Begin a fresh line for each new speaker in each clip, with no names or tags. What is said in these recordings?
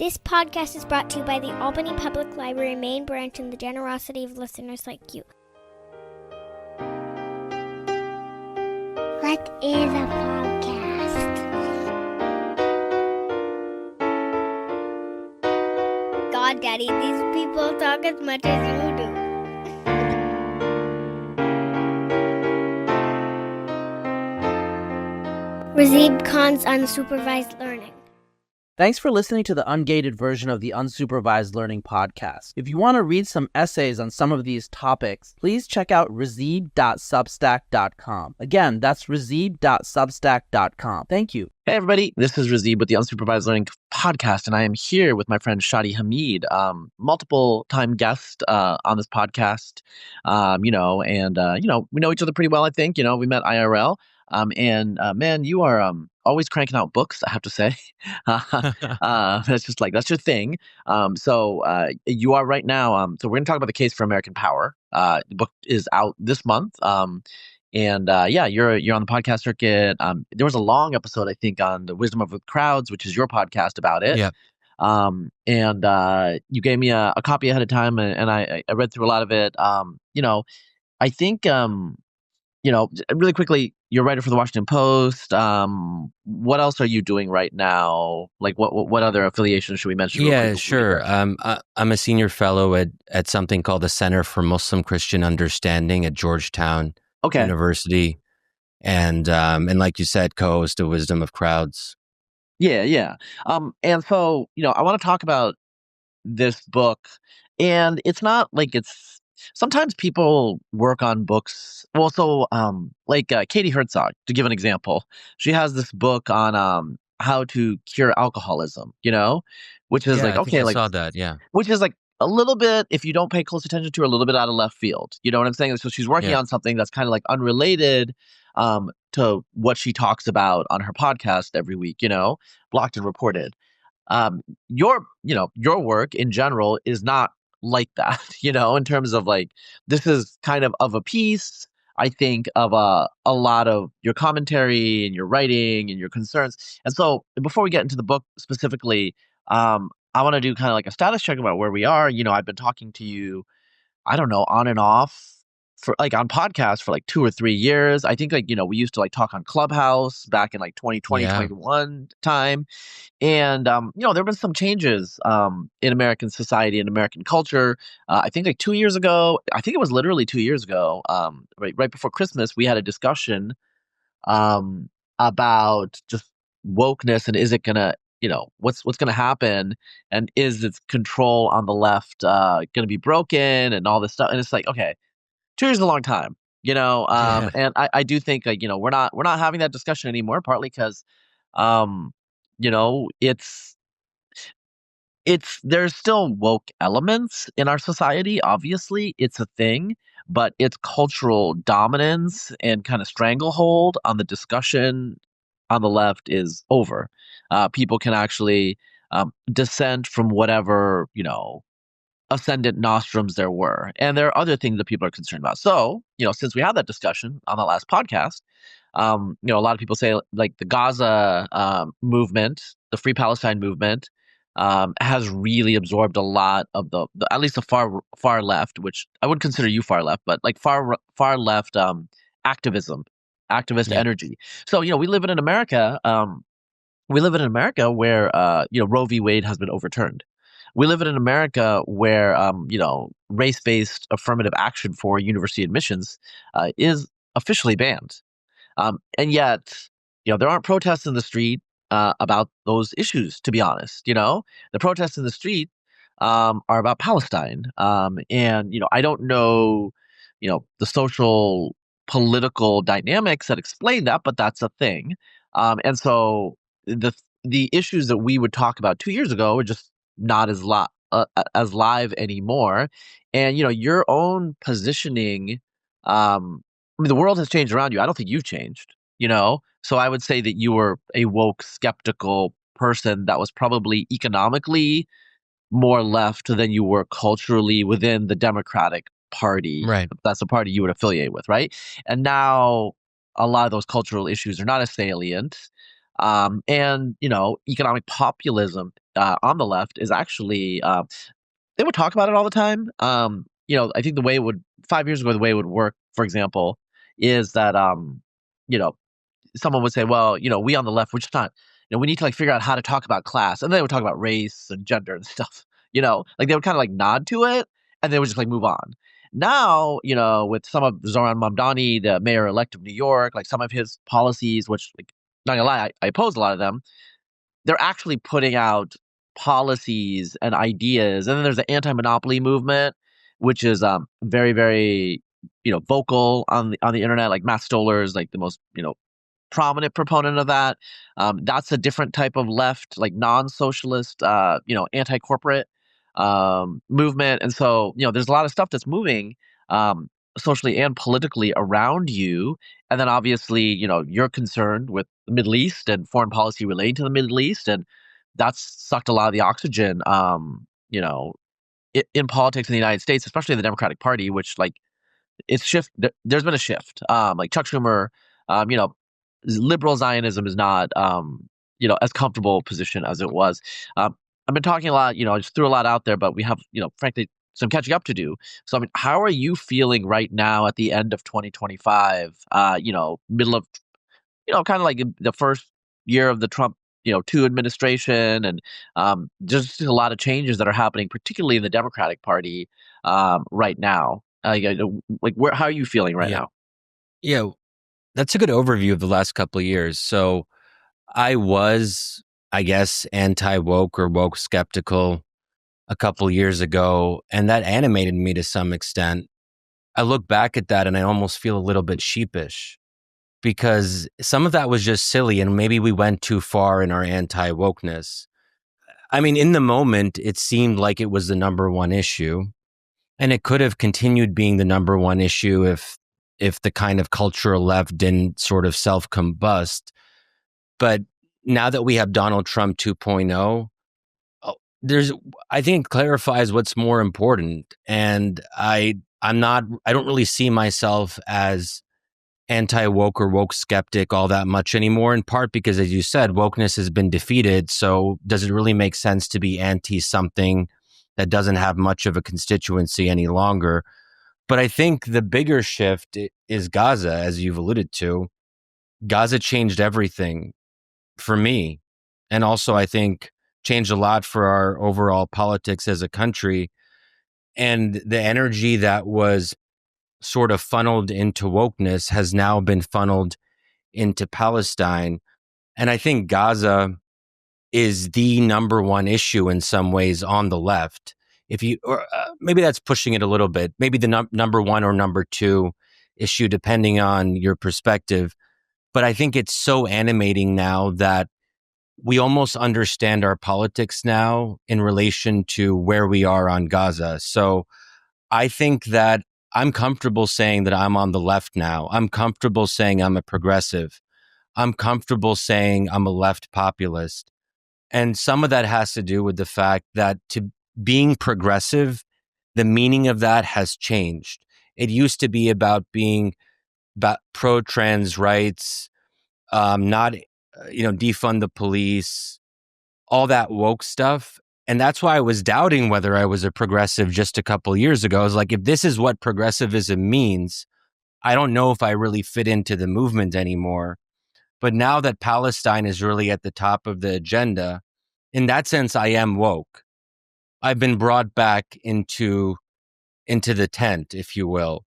This podcast is brought to you by the Albany Public Library main branch and the generosity of listeners like you. What is a podcast? God, Daddy, these people talk as much as you do. Razib Khan's Unsupervised Learning.
Thanks for listening to the ungated version of the Unsupervised Learning podcast. If you want to read some essays on some of these topics, please check out razib.substack.com. Again, that's razib.substack.com. Thank you.
Hey everybody, this is Razib with the Unsupervised Learning podcast, and I am here with my friend Shadi Hamid, multiple time guest on this podcast. We know each other pretty well, I think. We met IRL. Man, you are always cranking out books, I have to say. That's your thing. You are right now. So we're going to talk about the case for American power. The book is out this month. You're on the podcast circuit. There was a long episode, I think, on the wisdom of crowds, which is your podcast about it.
Yeah.
You gave me a copy ahead of time, and I read through a lot of it. I think, really quickly, you're a writer for the Washington Post. What else are you doing right now? Like, what other affiliations should we mention?
Yeah, sure. I'm a senior fellow at something called the Center for Muslim Christian Understanding at Georgetown University, and like you said, co-host of Wisdom of Crowds.
Yeah. And so I want to talk about this book, and it's not like it's. Sometimes people work on books. Well, so Katie Herzog, to give an example, she has this book on how to cure alcoholism. Which is
I saw that. Yeah,
which is like a little bit, if you don't pay close attention to, a little bit out of left field. You know what I'm saying? So she's working on something that's kind of like unrelated to what she talks about on her podcast every week. Blocked and Reported. Your work in general is not like that, in terms of like, this is kind of a piece, I think, of a lot of your commentary and your writing and your concerns. And so before we get into the book specifically, I want to do kind of like a status check about where we are. I've been talking to you, I don't know, on and off for like on podcasts for like 2 or 3 years. I think we used to like talk on Clubhouse back in like 2020, 2021 time. And, there have been some changes in American society and American culture. I think like 2 years ago, I think it was literally 2 years ago, right before Christmas, we had a discussion about just wokeness and is it going to, what's going to happen, and is its control on the left going to be broken and all this stuff. And it's like, okay, 2 years is a long time, and I do think we're not having that discussion anymore, partly because it's there's still woke elements in our society. Obviously, it's a thing, but its cultural dominance and kind of stranglehold on the discussion on the left is over. People can actually dissent from whatever ascendant nostrums there were, and there are other things that people are concerned about. So since we had that discussion on the last podcast, a lot of people say like the Gaza movement, the Free Palestine movement, has really absorbed a lot of the at least the far left, which I wouldn't consider you far left, but like far left activist energy. So we live in America. We live in America where Roe v. Wade has been overturned. We live in America where race-based affirmative action for university admissions is officially banned. And yet, there aren't protests in the street about those issues, to be honest. The protests in the street are about Palestine. And I don't know, the social political dynamics that explain that, but that's a thing. And so the issues that we would talk about 2 years ago are just not as live anymore. And your own positioning, the world has changed around you. I don't think you've changed, so I would say that you were a woke, skeptical person that was probably economically more left than you were culturally within the Democratic Party.
Right.
That's the party you would affiliate with, right? And now a lot of those cultural issues are not as salient. And economic populism on the left is actually they would talk about it all the time. I think the way it would 5 years ago, the way it would work, for example, is that you know, someone would say, well, we on the left, we're just not, we need to like figure out how to talk about class. And then they would talk about race and gender and stuff, like they would kind of like nod to it and they would just like move on. Now, with some of Zoran Mamdani, the mayor-elect of New York, like some of his policies, which, like, not gonna lie, I oppose a lot of them, they're actually putting out policies and ideas. And then there's the anti-monopoly movement, which is very, very, vocal on the internet. Like Matt Stoller is like the most, prominent proponent of that. That's a different type of left, like non-socialist, anti-corporate movement. And so, there's a lot of stuff that's moving socially and politically around you. And then obviously, you're concerned with the Middle East and foreign policy relating to the Middle East. And that's sucked a lot of the oxygen, in politics in the United States, especially the Democratic Party, which like there's been a shift. Like Chuck Schumer, liberal Zionism is not, as comfortable a position as it was. I've been talking a lot, I just threw a lot out there, but we have, frankly, some catching up to do. So, I mean, how are you feeling right now at the end of 2025, middle of, kind of like the first year of the Trump, 2 administration, and just a lot of changes that are happening, particularly in the Democratic Party right now. How are you feeling right now?
Yeah, that's a good overview of the last couple of years. So I was, I guess, anti-woke or woke skeptical a couple of years ago, and that animated me to some extent. I look back at that and I almost feel a little bit sheepish because some of that was just silly and maybe we went too far in our anti-wokeness. I mean, in the moment, it seemed like it was the number one issue, and it could have continued being the number one issue if the kind of cultural left didn't sort of self-combust. But now that we have Donald Trump 2.0, I think it clarifies what's more important. And I don't really see myself as anti-woke or woke skeptic all that much anymore, in part because, as you said, wokeness has been defeated. So does it really make sense to be anti something that doesn't have much of a constituency any longer? But I think the bigger shift is Gaza, as you've alluded to. Gaza changed everything for me. And also, I think, changed a lot for our overall politics as a country. And the energy that was sort of funneled into wokeness has now been funneled into Palestine. And I think Gaza is the number one issue in some ways on the left. Maybe that's pushing it a little bit, maybe the number one or number two issue, depending on your perspective. But I think it's so animating now that we almost understand our politics now in relation to where we are on Gaza. So I think that I'm comfortable saying that I'm on the left now. I'm comfortable saying I'm a progressive. I'm comfortable saying I'm a left populist. And some of that has to do with the fact that to being progressive, the meaning of that has changed. It used to be about being pro-trans rights, not, defund the police, all that woke stuff. And that's why I was doubting whether I was a progressive just a couple of years ago. I was like, if this is what progressivism means, I don't know if I really fit into the movement anymore. But now that Palestine is really at the top of the agenda, in that sense, I am woke. I've been brought back into the tent, if you will.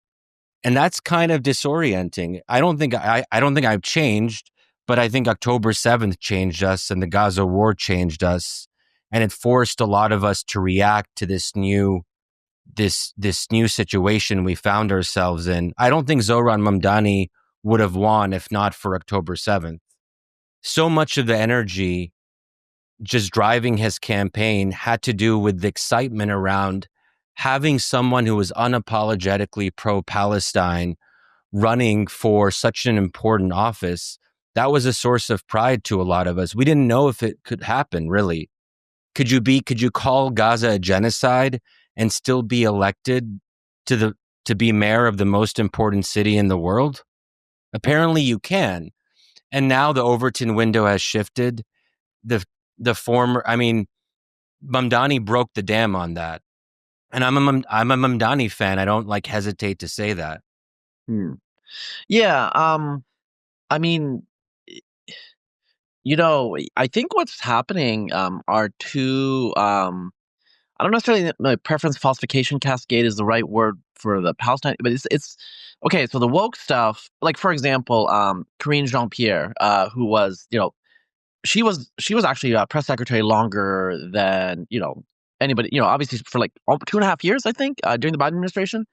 And that's kind of disorienting. I don't think I've changed, but I think October 7th changed us and the Gaza war changed us. And it forced a lot of us to react to this new situation we found ourselves in. I don't think Zoran Mamdani would have won if not for October 7th. So much of the energy just driving his campaign had to do with the excitement around having someone who was unapologetically pro-Palestine running for such an important office. That was a source of pride to a lot of us. We didn't know if it could happen, really. Could you call Gaza a genocide and still be elected to be mayor of the most important city in the world? Apparently you can. And now the Overton window has shifted. Mamdani broke the dam on that. And I'm a Mamdani fan. I don't like hesitate to say that.
Yeah. I mean, I think what's happening are two. I don't necessarily think my preference falsification cascade is the right word for the Palestine, but it's okay. So the woke stuff, like for example, Karine Jean-Pierre, who was she was actually a press secretary longer than anybody. Obviously for like 2.5 years, I think, during the Biden administration,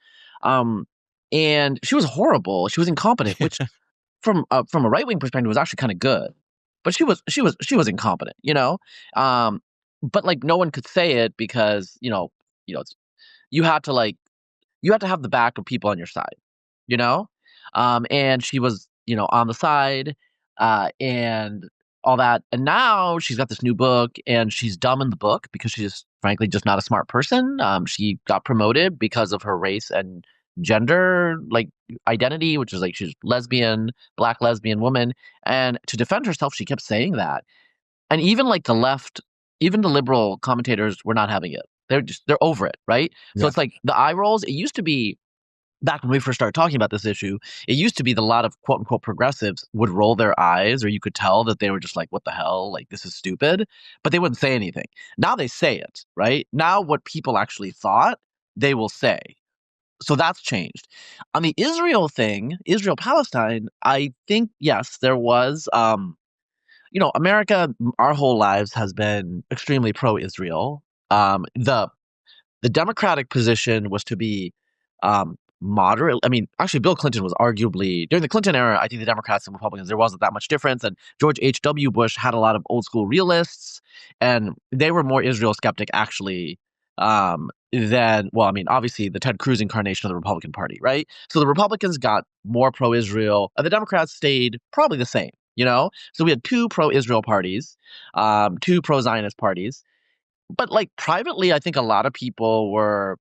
and she was horrible. She was incompetent, which from a right wing perspective was actually kind of good, but she was incompetent, but like no one could say it because you had to like you had to have the back of people on your side, you know, and she was on the side, and all that, and now she's got this new book and she's dumb in the book because she's frankly just not a smart person. She got promoted because of her race and gender like identity, which is like she's lesbian, black lesbian woman. And to defend herself, she kept saying that. And even like the left, even the liberal commentators were not having it. They're over it, right? So
Yeah.
it's like the eye rolls. It used to be back when we first started talking about this issue, it used to be that a lot of quote unquote progressives would roll their eyes, or you could tell that they were just like, what the hell? Like, this is stupid. But they wouldn't say anything. Now they say it, right? Now what people actually thought, they will say. So that's changed. On the Israel thing, Israel-Palestine, I think, yes, there was, America, our whole lives has been extremely pro-Israel. The Democratic position was to be moderate. I mean, actually, Bill Clinton was arguably, during the Clinton era, I think the Democrats and Republicans, there wasn't that much difference. And George H.W. Bush had a lot of old school realists, and they were more Israel skeptic, actually, than, well, I mean, obviously, the Ted Cruz incarnation of the Republican Party, right? So the Republicans got more pro Israel, and the Democrats stayed probably the same, So we had two pro Israel parties, two pro Zionist parties. But like privately, I think a lot of people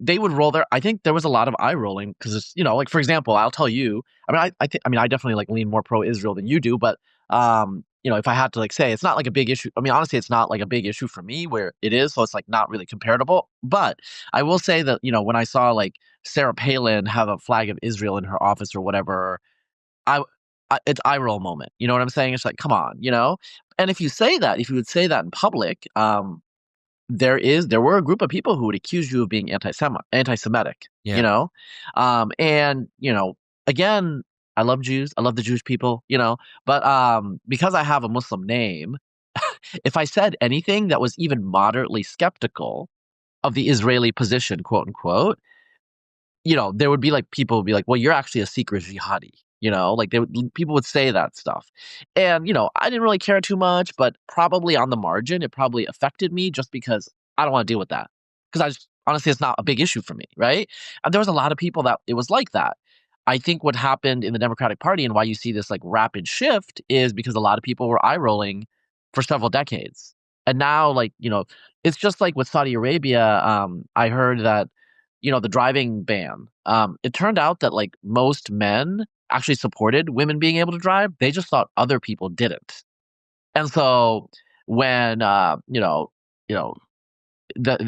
they would roll I think there was a lot of eye rolling because it's, like for example, I'll tell you, I mean, I definitely like lean more pro Israel than you do, but if I had to like say, it's not like a big issue. I mean, honestly, it's not like a big issue for me where it is, so it's like not really comparable. But I will say that when I saw like Sarah Palin have a flag of Israel in her office or whatever, it's eye roll moment. You know what I'm saying? It's like, come on, And if you would say that in public, there were a group of people who would accuse you of being anti-Semitic,
Yeah.
And again, I love Jews, I love the Jewish people, but because I have a Muslim name, if I said anything that was even moderately skeptical of the Israeli position, quote unquote, there would be like people would be like, well, you're actually a secret jihadi, like people would say that stuff. And, I didn't really care too much, but probably on the margin, it probably affected me just because I don't want to deal with that. Because honestly, it's not a big issue for me, right? And there was a lot of people that it was like that. I think what happened in the Democratic Party and why you see this like rapid shift is because a lot of people were eye rolling for several decades. And now, like, it's just like with Saudi Arabia. I heard that the driving ban. It turned out that like most men actually supported women being able to drive. They just thought other people didn't. And so when the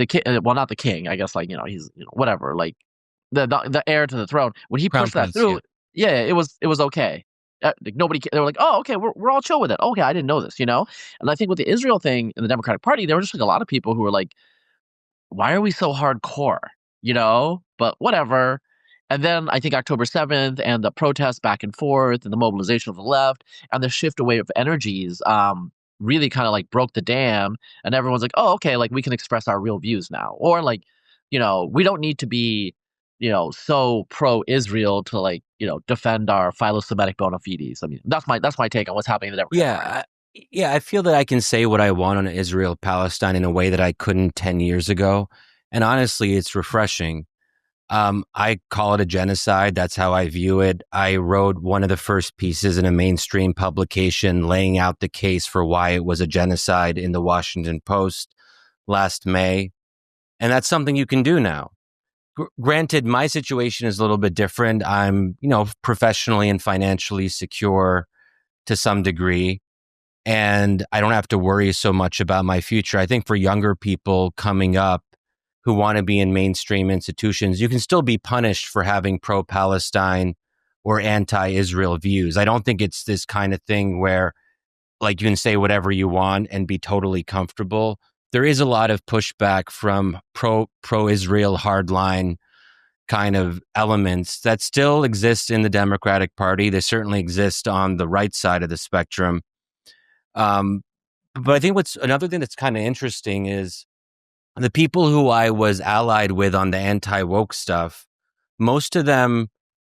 king, well, not the king, I guess, like he's whatever, like the heir to the throne. When he
Crown
pushed that
Prince,
through, yeah, it was okay. Like nobody, they were like, oh, okay, we're all chill with it. Okay, I didn't know this, And I think with the Israel thing in the Democratic Party, there were just like a lot of people who were like, why are we so hardcore? But whatever. And then I think October 7th and the protests back and forth and the mobilization of the left and the shift away of energies really kind of like broke the dam. And everyone's like, oh, okay, like we can express our real views now. Or like, we don't need to be, so pro-Israel to like, defend our philo-Semitic bona fides. I mean, that's my take on what's happening in the Democratic Party.
I feel that I can say what I want on Israel-Palestine in a way that I couldn't 10 years ago. And honestly, it's refreshing. I call it a genocide. That's how I view it. I wrote one of the first pieces in a mainstream publication laying out the case for why it was a genocide in the Washington Post last May. And that's something you can do now. Granted, my situation is a little bit different. I'm, professionally and financially secure to some degree. and I don't have to worry so much about my future. I think for younger people coming up who want to be in mainstream institutions, you can still be punished for having pro-Palestine or anti-Israel views. I don't think it's this kind of thing where like you can say whatever you want and be totally comfortable. There is a lot of pushback from pro-Israel hardline kind of elements that still exist in the Democratic Party. They certainly exist on the right side of the spectrum. But I think what's another thing that's kind of interesting is the people who I was allied with on the anti-woke stuff, most of them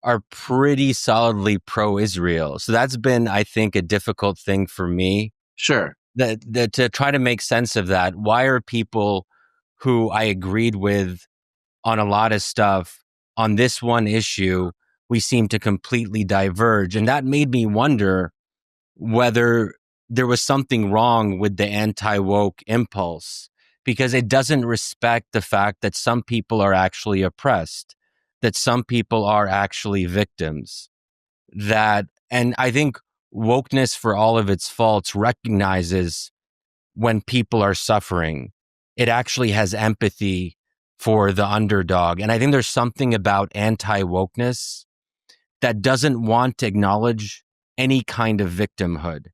are pretty solidly pro-Israel. So that's been, I think, a difficult thing for me.
Sure.
That to try to make sense of that. Why are people who I agreed with on a lot of stuff on this one issue, we seem to completely diverge? And that made me wonder whether there was something wrong with the anti-woke impulse, because it doesn't respect the fact that some people are actually oppressed, that some people are actually victims. And I think wokeness, for all of its faults, recognizes when people are suffering. It actually has empathy for the underdog. And I think there's something about anti-wokeness that doesn't want to acknowledge any kind of victimhood.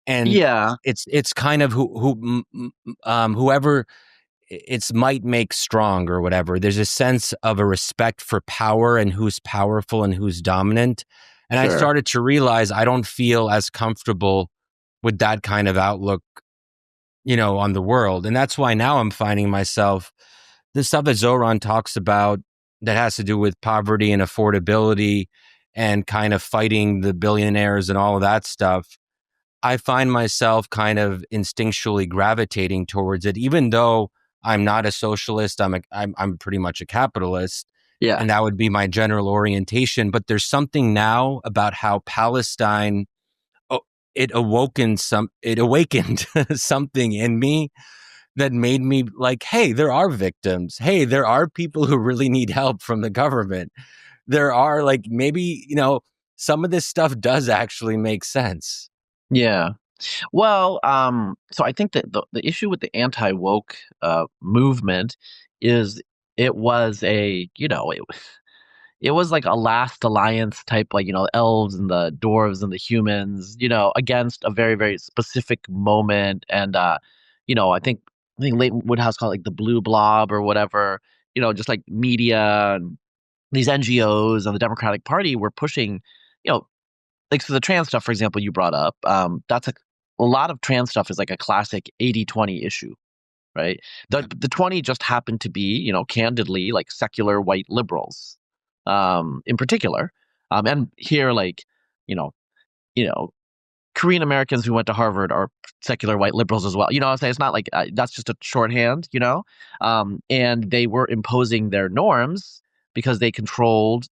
And
Yeah,
it's kind of whoever it's might make strong or whatever. There's a sense of a respect for power and who's powerful and who's dominant. And I
sure.
started to realize I don't feel as comfortable with that kind of outlook, on the world. And that's why now I'm finding myself, the stuff that Zoran talks about that has to do with poverty and affordability and kind of fighting the billionaires and all of that stuff. I find myself kind of instinctually gravitating towards it, even though I'm not a socialist. I'm pretty much a capitalist.
Yeah.
And that would be my general orientation. But there's something now about how Palestine, it awakened something in me that made me like, hey, there are victims. Hey, there are people who really need help from the government. There are like, maybe, some of this stuff does actually make sense.
Yeah. Well, so I think that the issue with the anti-woke movement is it was it was like a last alliance type, like, the elves and the dwarves and the humans, against a very, very specific moment. And, I think Leighton Woodhouse called it like the blue blob or whatever, just like media and these NGOs and the Democratic Party were pushing, you know, like, so the trans stuff, for example, you brought up, that's a lot of trans stuff is like a classic 80-20 issue, right? The 20 just happened to be, candidly, like secular white liberals, in particular. And here, like, you know, you know, Korean Americans who went to Harvard are secular white liberals as well. You know what I'm saying? It's not like that's just a shorthand, and they were imposing their norms because they controlled,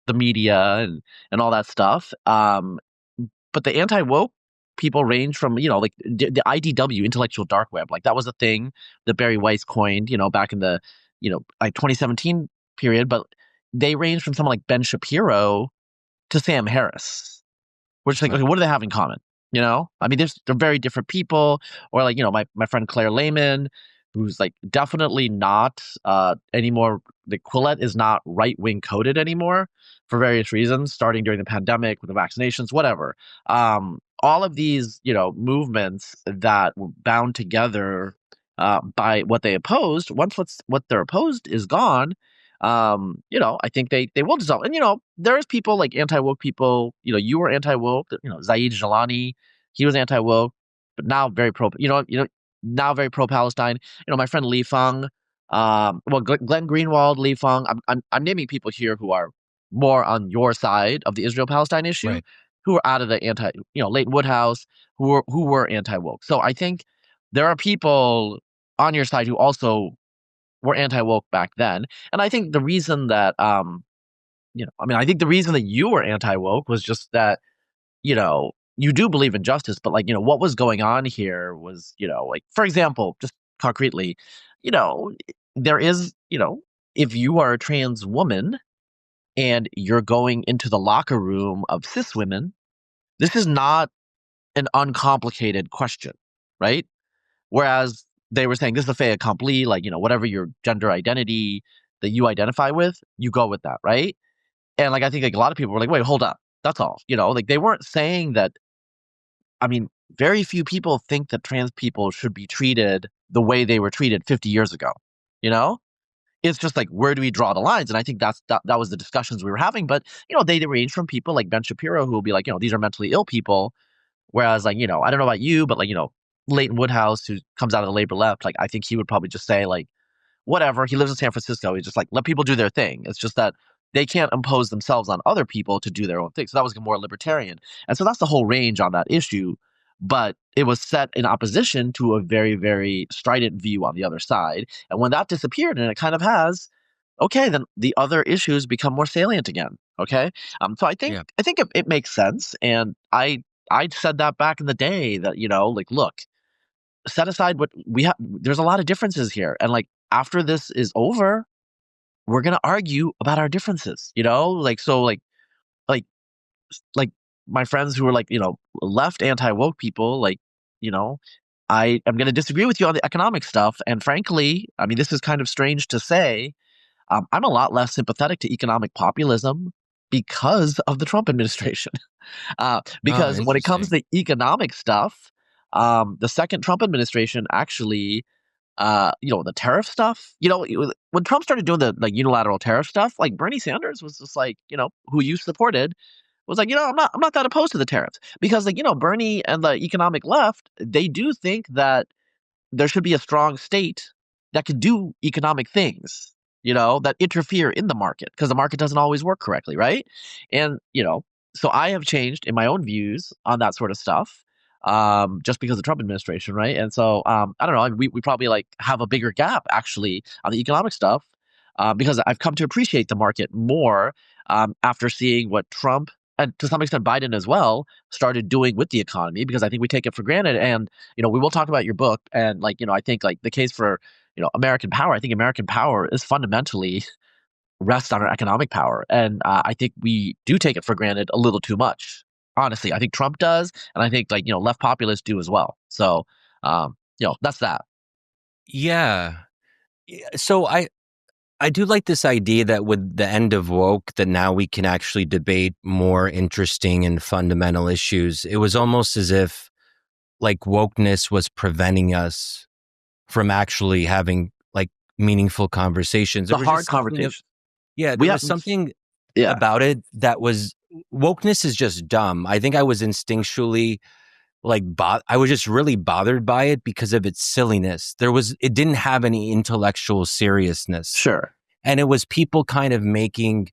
the media and all that stuff. But the anti-woke people range from, like the IDW, intellectual dark web, like that was a thing that Barry Weiss coined, back in the, like 2017 period. But they range from someone like Ben Shapiro to Sam Harris. We're just like, okay, what do they have in common? I mean, they're very different people. Or like, my friend Claire Lehman, who's like definitely not anymore. The Quillette is not right wing coded anymore for various reasons, starting during the pandemic with the vaccinations, whatever. All of these, movements that were bound together by what they opposed. Once what they're opposed is gone, I think they will dissolve. And there's people like anti-woke people. You were anti-woke. Zaid Jalani, he was anti-woke, but now very pro. Now very pro-Palestine. My friend Li Feng. Glenn Greenwald, Li Feng. I'm naming people here who are more on your side of the Israel-Palestine issue,
Right.
who are out of the anti. Leighton Woodhouse, who were anti-woke. So I think there are people on your side who also were anti-woke back then. And I think the reason that, I think the reason that you were anti-woke was just that, you do believe in justice, but like, what was going on here was, like, for example, just concretely, there is, if you are a trans woman and you're going into the locker room of cis women, this is not an uncomplicated question, right? Whereas they were saying this is a fait accompli, like, whatever your gender identity that you identify with, you go with that, right? And like I think like a lot of people were like, wait, hold up. That's all. Like they weren't saying that. I mean, very few people think that trans people should be treated the way they were treated 50 years ago. You know? It's just like, where do we draw the lines? And I think that was the discussions we were having. But, they range from people like Ben Shapiro, who will be like, these are mentally ill people. Whereas like, I don't know about you, but like, Leighton Woodhouse, who comes out of the labor left, like I think he would probably just say like, whatever. He lives in San Francisco. He's just like, let people do their thing. It's just that they can't impose themselves on other people to do their own thing. So that was more libertarian. And so that's the whole range on that issue. But it was set in opposition to a very, very strident view on the other side. And when that disappeared, and it kind of has, okay, then the other issues become more salient again. Okay. So I think it makes sense. And I said that back in the day that, like, look, set aside what we have. There's a lot of differences here. And like, after this is over, we're going to argue about our differences, like, so like my friends who are like, left anti-woke people, like, I am going to disagree with you on the economic stuff. And frankly, I mean, this is kind of strange to say. I'm a lot less sympathetic to economic populism because of the Trump administration. Because when it comes to economic stuff, the second Trump administration actually, the tariff stuff, when Trump started doing the like unilateral tariff stuff, like Bernie Sanders was just like, who you supported, was like, I'm not that opposed to the tariffs, because like, Bernie and the economic left, they do think that there should be a strong state that can do economic things, that interfere in the market, because the market doesn't always work correctly, right? And, so I have changed in my own views on that sort of stuff, just because of the Trump administration, right? And so, I don't know, we probably like have a bigger gap actually on the economic stuff, because I've come to appreciate the market more after seeing what Trump, and to some extent Biden as well, started doing with the economy, because I think we take it for granted. And, we will talk about your book, and like, I think like the case for, American power, I think American power is fundamentally rests on our economic power. And I think we do take it for granted a little too much. Honestly, I think Trump does. And I think like, left populists do as well. So, that's that.
Yeah. So I do like this idea that with the end of woke, that now we can actually debate more interesting and fundamental issues. It was almost as if like wokeness was preventing us from actually having like meaningful conversations.
The hard conversations.
There was something about it that was, wokeness is just dumb. I think I was instinctually like, I was just really bothered by it because of its silliness. It didn't have any intellectual seriousness.
Sure.
And it was people kind of making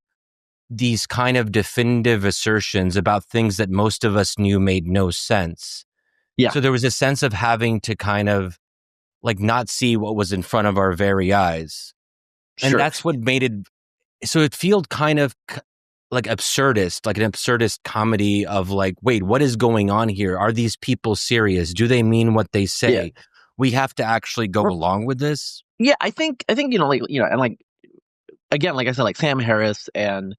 these kind of definitive assertions about things that most of us knew made no sense.
Yeah.
So there was a sense of having to kind of like not see what was in front of our very eyes. And that's what made it, so it felt kind of like absurdist, like an absurdist comedy of like, wait, what is going on here? Are these people serious? Do they mean what they say? Yeah. We have to actually go along with this.
Yeah, I think, and like, again, like I said, like Sam Harris and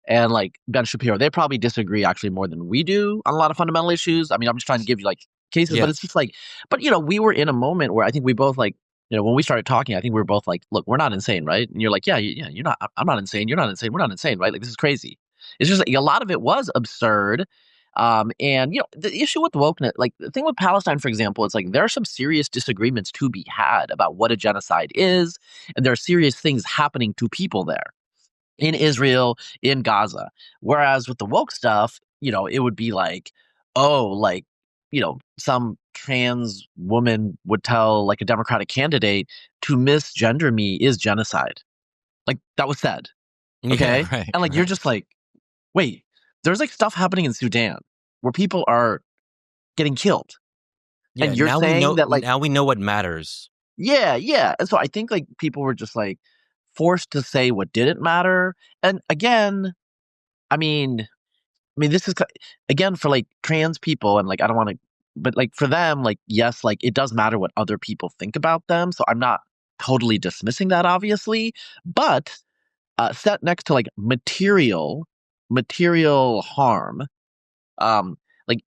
like Ben Shapiro, they probably disagree actually more than we do on a lot of fundamental issues. I mean, I'm just trying to give you like cases, but it's just like, but we were in a moment where I think we both like, when we started talking, I think we were both like, look, we're not insane, right? And you're like, yeah, you're not, I'm not insane. You're not insane. We're not insane, right? Like, this is crazy. It's just like a lot of it was absurd. And, the issue with wokeness, like the thing with Palestine, for example, it's like there are some serious disagreements to be had about what a genocide is. And there are serious things happening to people there in Israel, in Gaza. Whereas with the woke stuff, it would be like, oh, like, some trans woman would tell like a Democratic candidate to misgender me is genocide. Like that was said. Okay.
Yeah, right,
and like, you're just like, wait, there's like stuff happening in Sudan where people are getting killed.
Yeah,
and you're saying that like,
now we know what matters.
Yeah. Yeah. And so I think like people were just like forced to say what didn't matter. And again, I mean, this is, again, for like trans people, and like, I don't want to, but like for them, like, yes, like it does matter what other people think about them. So I'm not totally dismissing that, obviously, but set next to like material harm, like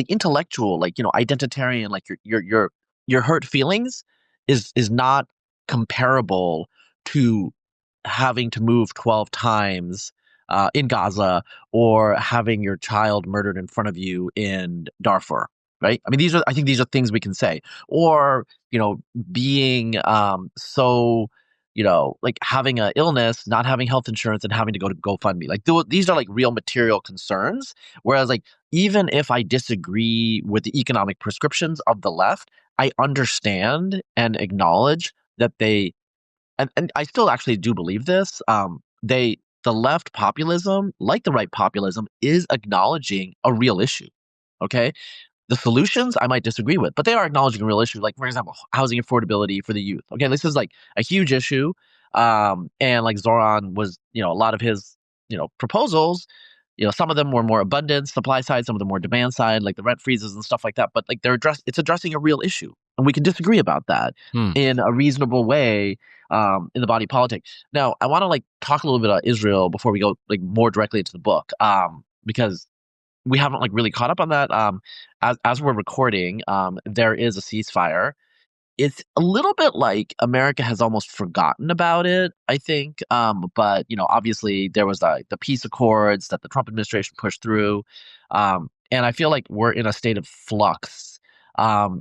intellectual, like, identitarian, like your hurt feelings is not comparable to having to move 12 times in Gaza, or having your child murdered in front of you in Darfur, right? I mean, I think these are things we can say. Or, being so, like having an illness, not having health insurance, and having to go to GoFundMe. Like, these are like real material concerns. Whereas, like, even if I disagree with the economic prescriptions of the left, I understand and acknowledge that and I still actually do believe this. The left populism, like the right populism, is acknowledging a real issue. Okay, the solutions I might disagree with, but they are acknowledging a real issue. Like, for example, housing affordability for the youth. Okay, this is like a huge issue. And like Zoran was, a lot of his, proposals, some of them were more abundant supply side, some of them more demand side, like the rent freezes and stuff like that. But like it's addressing a real issue, and we can disagree about that in a reasonable way in the body politic. Now, I want to like talk a little bit about Israel before we go like more directly into the book, because we haven't like really caught up on that. As we're recording, there is a ceasefire. It's a little bit like America has almost forgotten about it, I think. But obviously there was the peace accords that the Trump administration pushed through, and I feel like we're in a state of flux.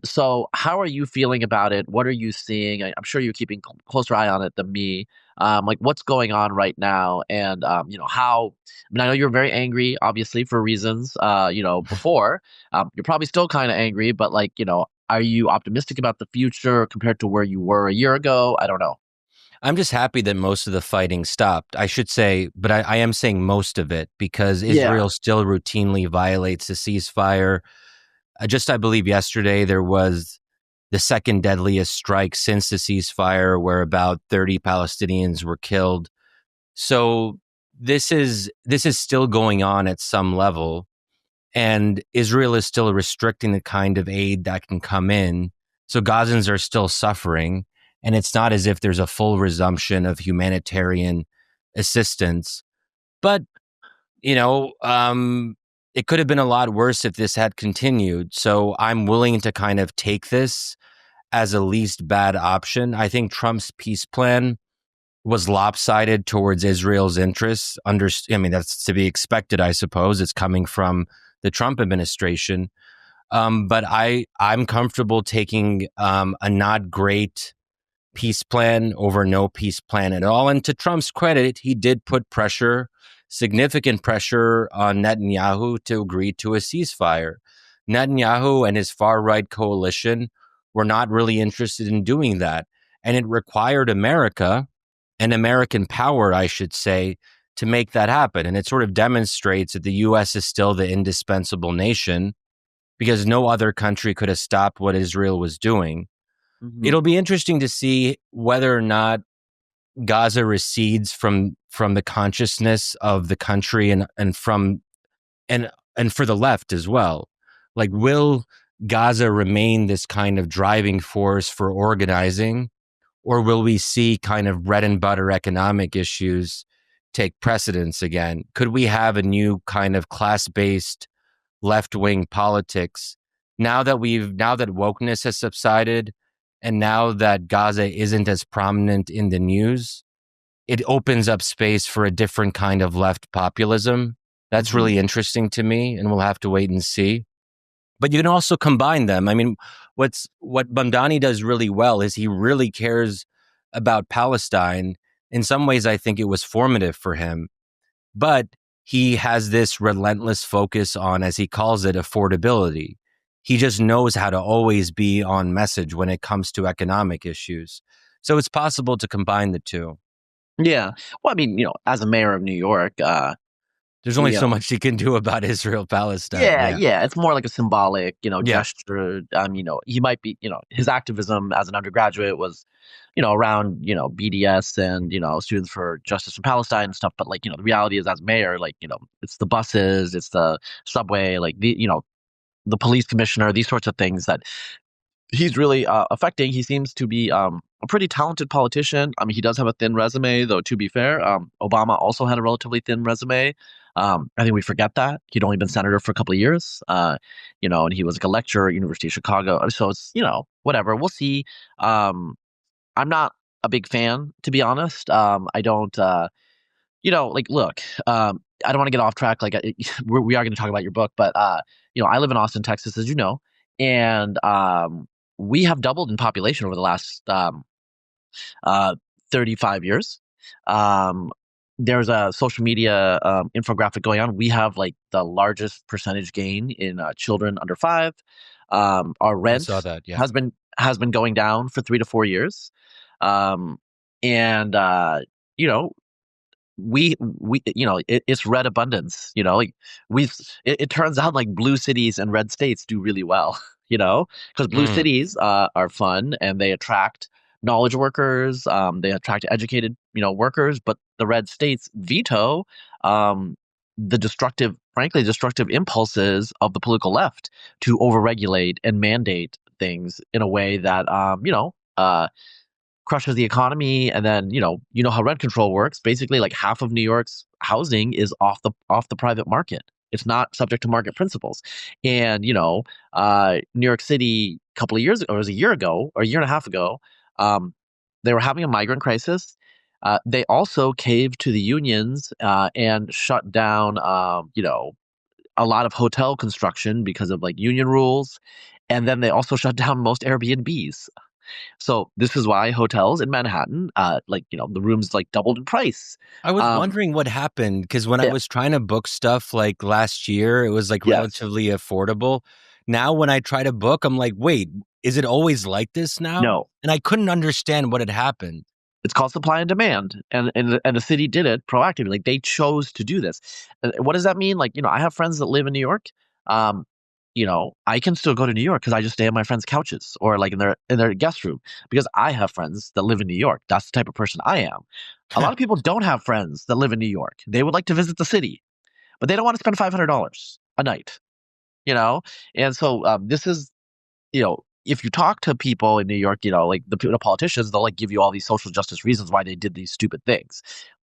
So how are you feeling about it? What are you seeing? I'm sure you're keeping closer eye on it than me. Like, what's going on right now, and how? I mean, I know you're very angry, obviously, for reasons before. You're probably still kind of angry, but like, are you optimistic about the future compared to where you were a year ago? I don't know.
I'm just happy that most of the fighting stopped, I should say, but I am saying most of it, because Israel still routinely violates the ceasefire. I believe yesterday there was the second deadliest strike since the ceasefire, where about 30 Palestinians were killed. So this is still going on at some level. And Israel is still restricting the kind of aid that can come in. So Gazans are still suffering. And it's not as if there's a full resumption of humanitarian assistance. But, it could have been a lot worse if this had continued. So I'm willing to kind of take this as a least bad option. I think Trump's peace plan was lopsided towards Israel's interests. That's to be expected, I suppose. It's coming from the Trump administration. But I'm comfortable taking a not great peace plan over no peace plan at all. And to Trump's credit, he did put significant pressure on Netanyahu to agree to a ceasefire. Netanyahu and his far-right coalition were not really interested in doing that. And it required America, and American power, I should say, to make that happen. And it sort of demonstrates that the U.S. is still the indispensable nation, because no other country could have stopped what Israel was doing. Mm-hmm. It'll be interesting to see whether or not Gaza recedes from the consciousness of the country and for the left as well. Like, will Gaza remain this kind of driving force for organizing, or will we see kind of bread and butter economic issues take precedence again? Could we have a new kind of class-based left-wing politics now that wokeness has subsided, and now that Gaza isn't as prominent in the news? It opens up space for a different kind of left populism. That's really interesting to me, and we'll have to wait and see. But you can also combine them. I mean, what Mamdani does really well is he really cares about Palestine. In some ways, I think it was formative for him. But he has this relentless focus on, as he calls it, affordability. He just knows how to always be on message when it comes to economic issues. So it's possible to combine the two.
Yeah. Well, I mean, as a mayor of New York,
there's only so much he can do about Israel-Palestine.
Yeah. It's more like a symbolic, gesture. He might be, his activism as an undergraduate was, around, BDS and, Students for Justice in Palestine and stuff. But like, the reality is, as mayor, like, it's the buses, it's the subway, like the police commissioner, these sorts of things that he's really affecting. He seems to be a pretty talented politician. I mean, he does have a thin resume, though, to be fair. Obama also had a relatively thin resume. I think we forget that he'd only been senator for a couple of years, and he was like a lecturer at University of Chicago. So it's, whatever. We'll see. I'm not a big fan, to be honest. I don't, look, I don't want to get off track. Like we are going to talk about your book, but I live in Austin, Texas, as you know, and we have doubled in population over the last uh, 35 years. There's a social media infographic going on. We have like the largest percentage gain in children under 5. Our
I
rent
saw that. Yeah.
has been going down for 3 to 4 years, and you know it's red abundance. Like it turns out like blue cities and red states do really well. Because blue
Mm.
cities are fun and they attract knowledge workers, they attract educated workers, but the red states veto um, the frankly destructive impulses of the political left to overregulate and mandate things in a way that crushes the economy. And then how rent control works. Basically, like half of New York's housing is off the private market. It's not subject to market principles. And New York City a couple of years ago, or it was a year ago or a year and a half ago, they were having a migrant crisis. They also caved to the unions and shut down a lot of hotel construction because of like union rules. And then they also shut down most Airbnbs. So this is why hotels in Manhattan, the rooms like doubled in price.
I was
Um,
wondering what happened because when I
yeah,
was trying to book stuff like last year, it was like
yes,
relatively affordable. Now, when I try to book, I'm like, wait, is it always like this now?
no,
And I couldn't understand what had happened.
it's called supply and demand, and the city did it proactively. Like they chose to do this. What does that mean? Like I have friends that live in New York. Um, I can still go to New York because I just stay on my friends' couches or like in their guest room because I have friends that live in New York. That's the type of person I am. A lot of people don't have friends that live in New York. They would like to visit the city, but they don't want to spend $500 a night. You know, and so this is if you talk to people in New York, like the politicians, they'll like give you all these social justice reasons why they did these stupid things.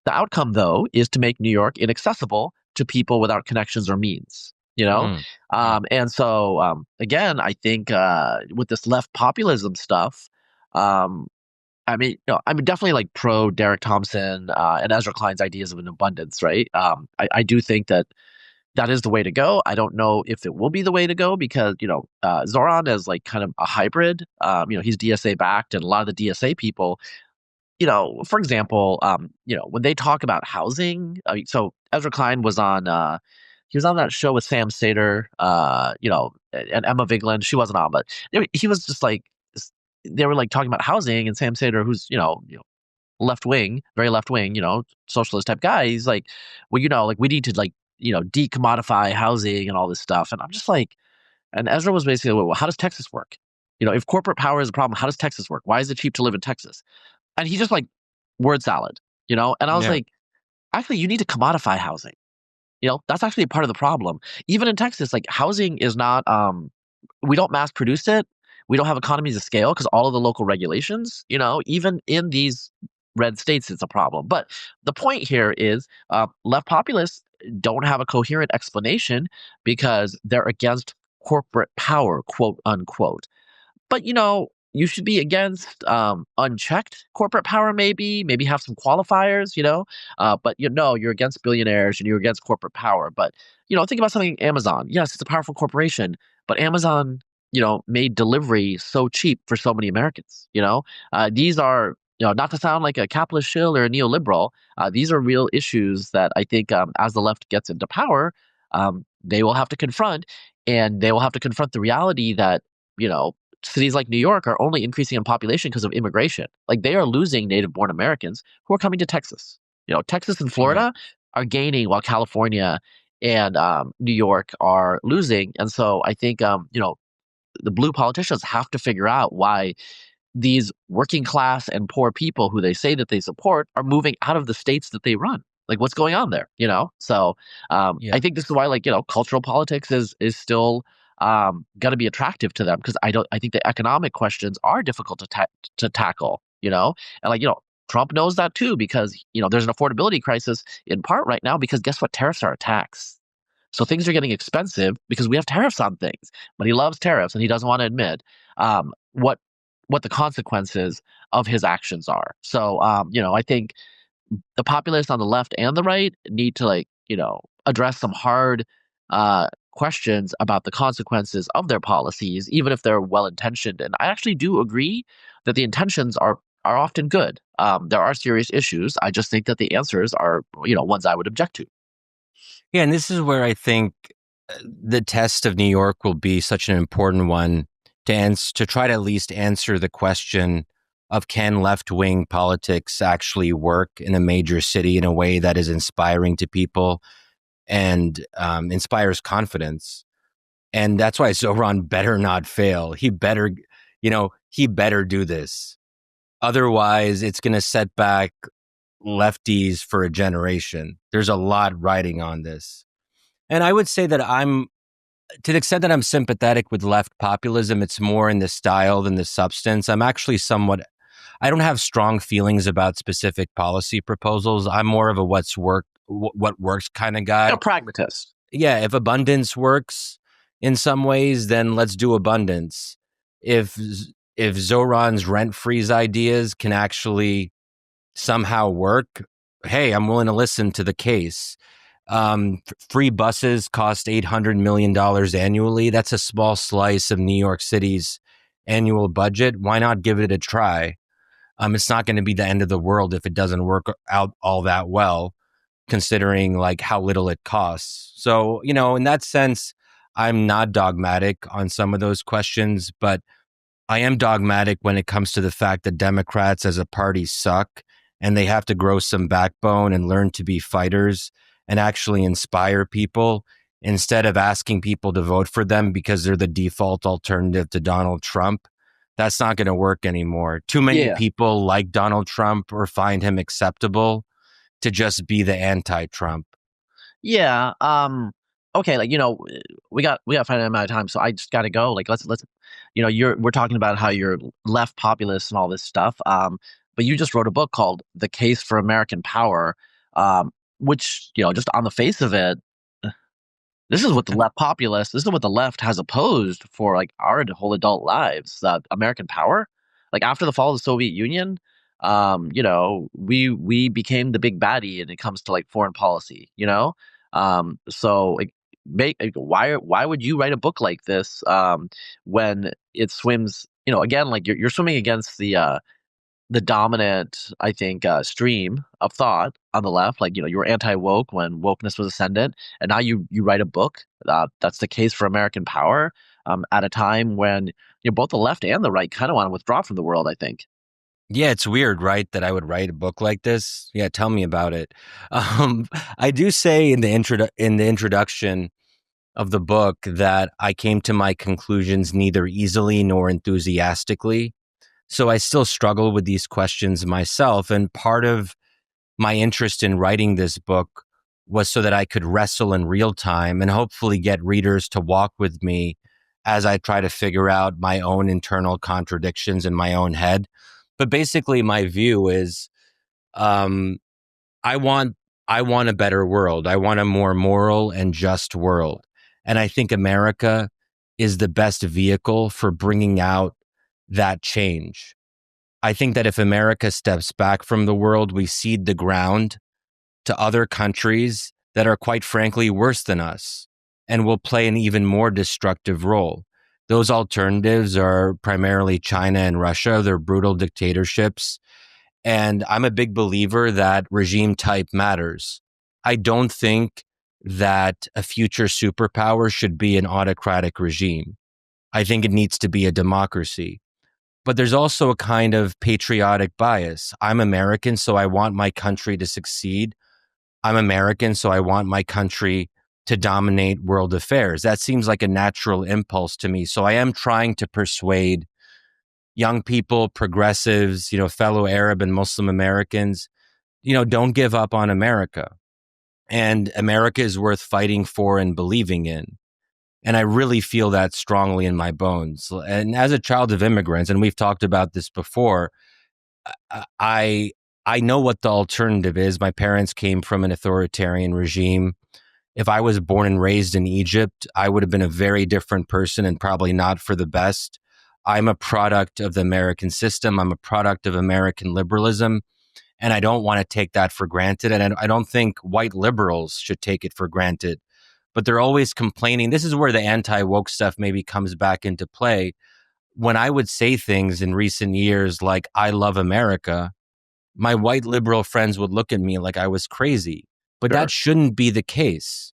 The outcome, though, is to make New York inaccessible to people without connections or means.
Mm, mm.
And so again, I think with this left populism stuff, I'm definitely like pro Derek Thompson and Ezra Klein's ideas of an abundance, right? I do think that is the way to go. I don't know if it will be the way to go because, Zoran is like kind of a hybrid. He's DSA backed, and a lot of the DSA people, for example, when they talk about housing, so Ezra Klein was on, he was on that show with Sam Sater, and Emma Vigeland. She wasn't on, but he was just like, they were like talking about housing, and Sam Sater, who's, left wing, very left wing, socialist type guy. He's like, well, like we need to like, decommodify housing and all this stuff. And I'm just like, and Ezra was basically, well, how does Texas work? If corporate power is a problem, how does Texas work? Why is it cheap to live in Texas? And he just like word salad, and I was
Yeah.
like, actually, you need to commodify housing. That's actually a part of the problem. Even in Texas, like housing is not, we don't mass produce it. We don't have economies of scale because all of the local regulations, even in these red states, it's a problem. But the point here is left populists don't have a coherent explanation because they're against corporate power, quote unquote. But you should be against unchecked corporate power, maybe have some qualifiers, but you're against billionaires and you're against corporate power. But think about something like Amazon. Yes, it's a powerful corporation, but Amazon, made delivery so cheap for so many Americans. These are, not to sound like a capitalist shill or a neoliberal, these are real issues that I think as the left gets into power, they will have to confront, and they will have to confront the reality that cities like New York are only increasing in population because of immigration. Like they are losing native-born Americans who are coming to Texas. Texas and Florida are gaining while California and New York are losing. And so I think the blue politicians have to figure out why these working class and poor people who they say that they support are moving out of the states that they run. Like what's going on there, So
Yeah.
I think this is why cultural politics is still going to be attractive to them because I think the economic questions are difficult to tackle, and Trump knows that too, because there's an affordability crisis in part right now because guess what? Tariffs are a tax. So things are getting expensive because we have tariffs on things. But he loves tariffs and he doesn't want to admit what the consequences of his actions are. So I think the populists on the left and the right need to address some hard questions about the consequences of their policies, even if they're well intentioned. And I actually do agree that the intentions are often good. There are serious issues. I just think that the answers are ones I would object to.
Yeah, and this is where I think the test of New York will be such an important one to try to at least answer the question of can left-wing politics actually work in a major city in a way that is inspiring to people and inspires confidence. And that's why Zoran better not fail. He better do this. Otherwise, it's going to set back lefties for a generation. There's a lot riding on this. And I would say that to the extent that I'm sympathetic with left populism, it's more in the style than the substance. I'm actually I don't have strong feelings about specific policy proposals. I'm more of a what works kind of guy.
A pragmatist.
Yeah, if abundance works in some ways, then let's do abundance. If Zoran's rent freeze ideas can actually somehow work, hey, I'm willing to listen to the case. Free buses cost $800 million annually. That's a small slice of New York City's annual budget. Why not give it a try? It's not going to be the end of the world if it doesn't work out all that well, considering how little it costs. So, in that sense, I'm not dogmatic on some of those questions, but I am dogmatic when it comes to the fact that Democrats as a party suck and they have to grow some backbone and learn to be fighters and actually inspire people instead of asking people to vote for them because they're the default alternative to Donald Trump. That's not going to work anymore. Too many people like Donald Trump or find him acceptable to just be the anti-Trump.
Yeah. Okay. We got a finite amount of time, so I just got to go. Let's we're talking about how you're left populist and all this stuff. But you just wrote a book called "The Case for American Power," which just on the face of it, this is what the left has opposed for our whole adult lives. American power, after the fall of the Soviet Union, we became the big baddie when it comes to foreign policy. So why would you write a book like this when it swims? Again, you're swimming against the dominant, I think, stream of thought on the left. You were anti-woke when wokeness was ascendant, and now you write a book that's the case for American power at a time when both the left and the right kind of want to withdraw from the world, I think.
Yeah, it's weird, right, that I would write a book like this. Yeah, tell me about it. I do say in the introduction of the book that I came to my conclusions neither easily nor enthusiastically. So I still struggle with these questions myself. And part of my interest in writing this book was so that I could wrestle in real time and hopefully get readers to walk with me as I try to figure out my own internal contradictions in my own head. But basically, my view is I want a better world. I want a more moral and just world. And I think America is the best vehicle for bringing out that change. I think that if America steps back from the world, we cede the ground to other countries that are quite frankly worse than us and will play an even more destructive role. Those alternatives are primarily China and Russia. They're brutal dictatorships. And I'm a big believer that regime type matters. I don't think that a future superpower should be an autocratic regime. I think it needs to be a democracy. But there's also a kind of patriotic bias. I'm American, so I want my country to succeed. I'm American, so I want my country to dominate world affairs. That seems like a natural impulse to me. So I am trying to persuade young people, progressives, fellow Arab and Muslim Americans, don't give up on America. And America is worth fighting for and believing in. And I really feel that strongly in my bones. And as a child of immigrants, and we've talked about this before, I I know what the alternative is. My parents came from an authoritarian regime. If I was born and raised in Egypt, I would have been a very different person and probably not for the best. I'm a product of the American system. I'm a product of American liberalism. And I don't want to take that for granted. And I don't think white liberals should take it for granted. But they're always complaining. This is where the anti-woke stuff maybe comes back into play. When I would say things in recent years like, I love America, my white liberal friends would look at me like I was crazy. But
Sure.
that shouldn't be the case.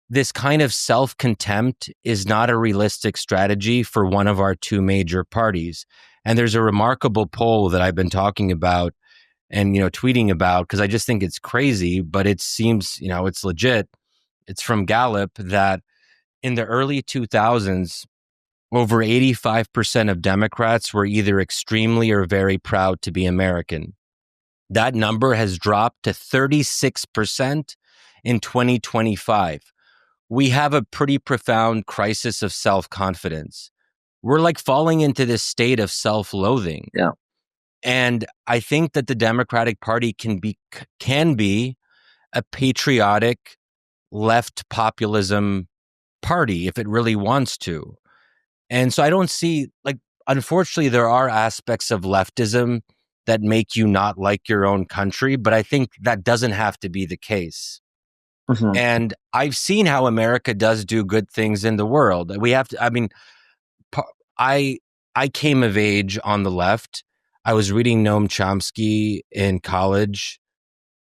This kind of self-contempt is not a realistic strategy for one of our two major parties. And there's a remarkable poll that I've been talking about and, tweeting about, because I just think it's crazy, but it seems, it's legit. It's from Gallup that in the early 2000s, over 85% of Democrats were either extremely or very proud to be American. That number has dropped to 36% in 2025. We have a pretty profound crisis of self-confidence. We're like falling into this state of self-loathing.
Yeah.
And I think that the Democratic Party can be a patriotic left populism party if it really wants to. And so I don't see, unfortunately, there are aspects of leftism that make you not like your own country, but I think that doesn't have to be the case.
Mm-hmm.
And I've seen how America does do good things in the world. I came of age on the left. I was reading Noam Chomsky in college.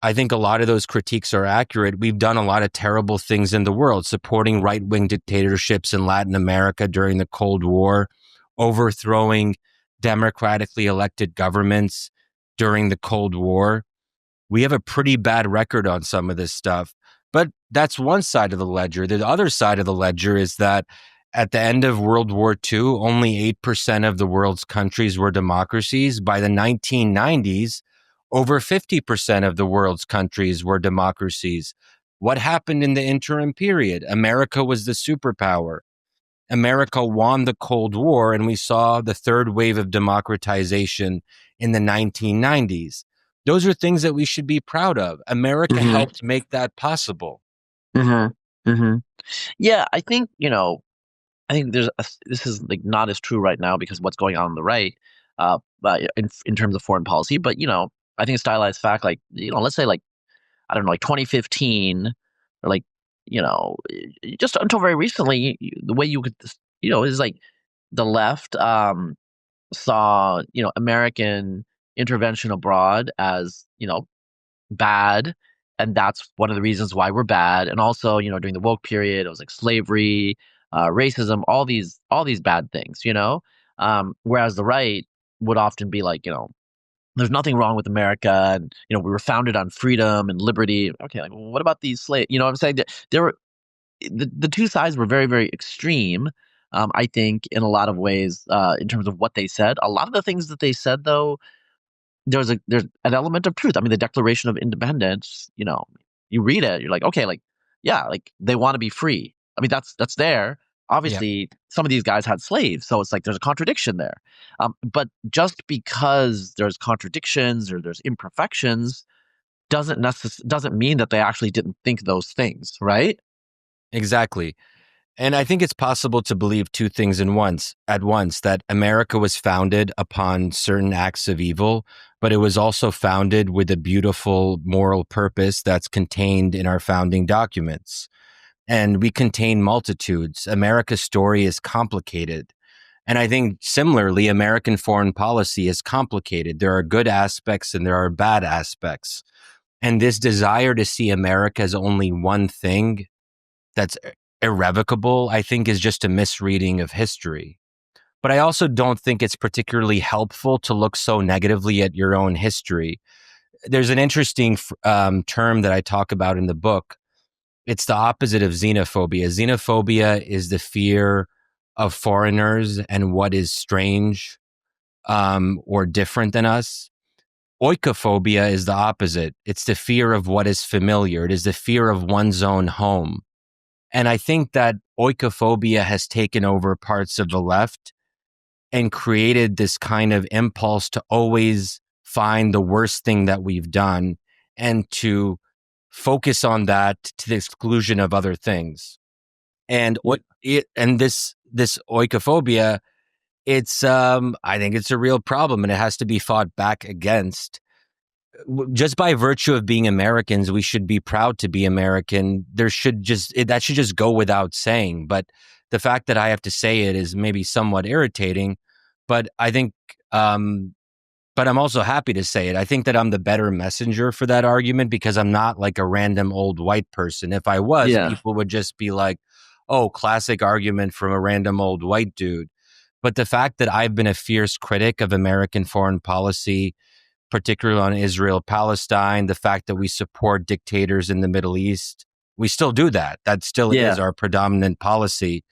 I think a lot of those critiques are accurate. We've done a lot of terrible things in the world, supporting right-wing dictatorships in Latin America during the Cold War, overthrowing democratically elected governments during the Cold War. We have a pretty bad record on some of this stuff, but that's one side of the ledger. The other side of the ledger is that at the end of World War II, only 8% of the world's countries were democracies. By the 1990s, over 50% of the world's countries were democracies. What happened in the interim period? America was the superpower. America won the Cold War, and we saw the third wave of democratization in the 1990s. Those are things that we should be proud of. America helped make that possible.
Mm-hmm. Mm-hmm. Yeah, I think, this is like not as true right now because of what's going on the right, but in terms of foreign policy. But I think a stylized fact, let's say I don't know, 2015, or just until very recently, the way you could, is like the left saw American intervention abroad as bad. And that's one of the reasons why we're bad. And also, during the woke period, it was like slavery, racism, all these bad things, whereas the right would often be like, there's nothing wrong with America. And, we were founded on freedom and liberty. Okay. Like, well, what about these slaves? You know what I'm saying? There were, the two sides were very, very extreme. I think in a lot of ways, in terms of what they said. A lot of the things that they said, though, there's an element of truth. I mean, the Declaration of Independence, you read it, you're like, okay, they want to be free. I mean, that's there. Obviously, some of these guys had slaves, so it's like there's a contradiction there. But just because there's contradictions or there's imperfections doesn't mean that they actually didn't think those things, right?
Exactly. And I think it's possible to believe two things at once, that America was founded upon certain acts of evil, but it was also founded with a beautiful moral purpose that's contained in our founding documents. And we contain multitudes. America's story is complicated. And I think similarly, American foreign policy is complicated. There are good aspects and there are bad aspects. And this desire to see America as only one thing that's irrevocable, I think, is just a misreading of history. But I also don't think it's particularly helpful to look so negatively at your own history. There's an interesting term that I talk about in the book. It's the opposite of xenophobia. Xenophobia is the fear of foreigners and what is strange or different than us. Oikophobia is the opposite. It's the fear of what is familiar. It is the fear of one's own home. And I think that oikophobia has taken over parts of the left and created this kind of impulse to always find the worst thing that we've done and to focus on that to the exclusion of other things. And this oikophobia, it's I think it's a real problem, and it has to be fought back against. Just by virtue of being Americans, we should be proud to be American. That should just go without saying. But the fact that I have to say it is maybe somewhat irritating. But I think, but I'm also happy to say it. I think that I'm the better messenger for that argument because I'm not like a random old white person. If I was, people would just be like, "Oh, classic argument from a random old white dude." But the fact that I've been a fierce critic of American foreign policy, particularly on Israel-Palestine, the fact that we support dictators in the Middle East, we still do that. That still is our predominant policy.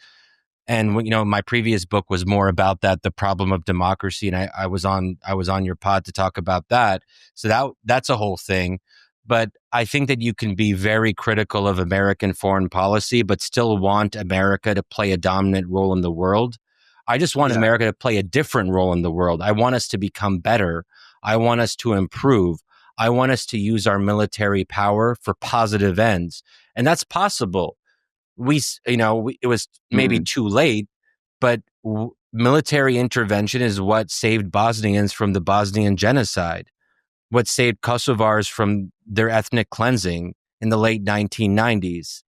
And my previous book was more about that, the problem of democracy, and I was on your pod to talk about that. So that's a whole thing. But I think that you can be very critical of American foreign policy, but still want America to play a dominant role in the world. I just want America to play a different role in the world. I want us to become better. I want us to improve. I want us to use our military power for positive ends. And that's possible. It was maybe too late, but military intervention is what saved Bosnians from the Bosnian genocide, what saved Kosovars from their ethnic cleansing in the late 1990s.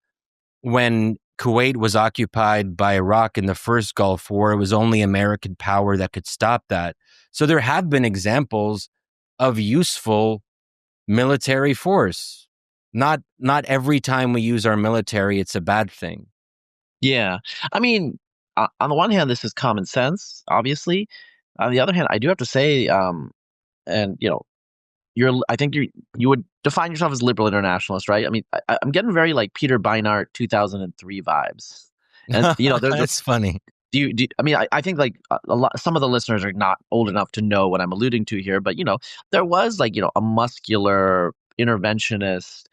When Kuwait was occupied by Iraq in the first Gulf War, it was only American power that could stop that. So there have been examples of useful military force. Not every time we use our military, it's a bad thing.
Yeah. I mean, on the one hand, this is common sense, obviously. On the other hand, I do have to say, and I think you would define yourself as liberal internationalist, right? I mean, I'm getting very like Peter Beinart 2003 vibes. And
that's funny.
I mean, I think like some of the listeners are not old enough to know what I'm alluding to here, but there was like a muscular interventionist,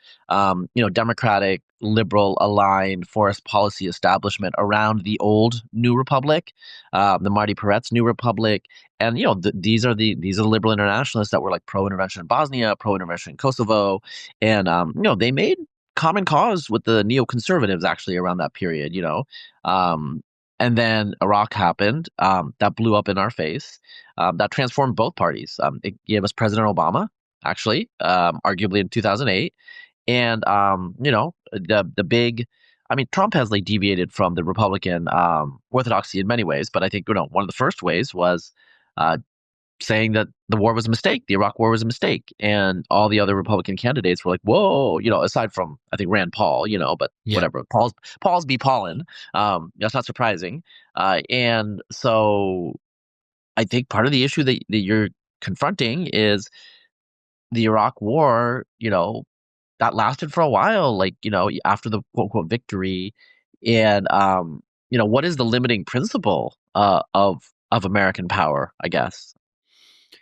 democratic, liberal aligned forest policy establishment around the old New Republic, the Marty Peretz New Republic. And, these are the liberal internationalists that were like pro-intervention in Bosnia, pro-intervention in Kosovo. And, they made common cause with the neoconservatives actually around that period, and then Iraq happened. That blew up in our face. That transformed both parties. It gave us President Obama, actually, arguably in 2008. And, the big, I mean, Trump has like deviated from the Republican orthodoxy in many ways. But I think, one of the first ways was saying that the war was a mistake. The Iraq war was a mistake. And all the other Republican candidates were like, whoa, aside from, I think, Rand Paul, but whatever. Paul's be Paulin. That's not surprising. And so I think part of the issue that you're confronting is the Iraq war, that lasted for a while, like, after the quote unquote victory. And, what is the limiting principle of American power, I guess?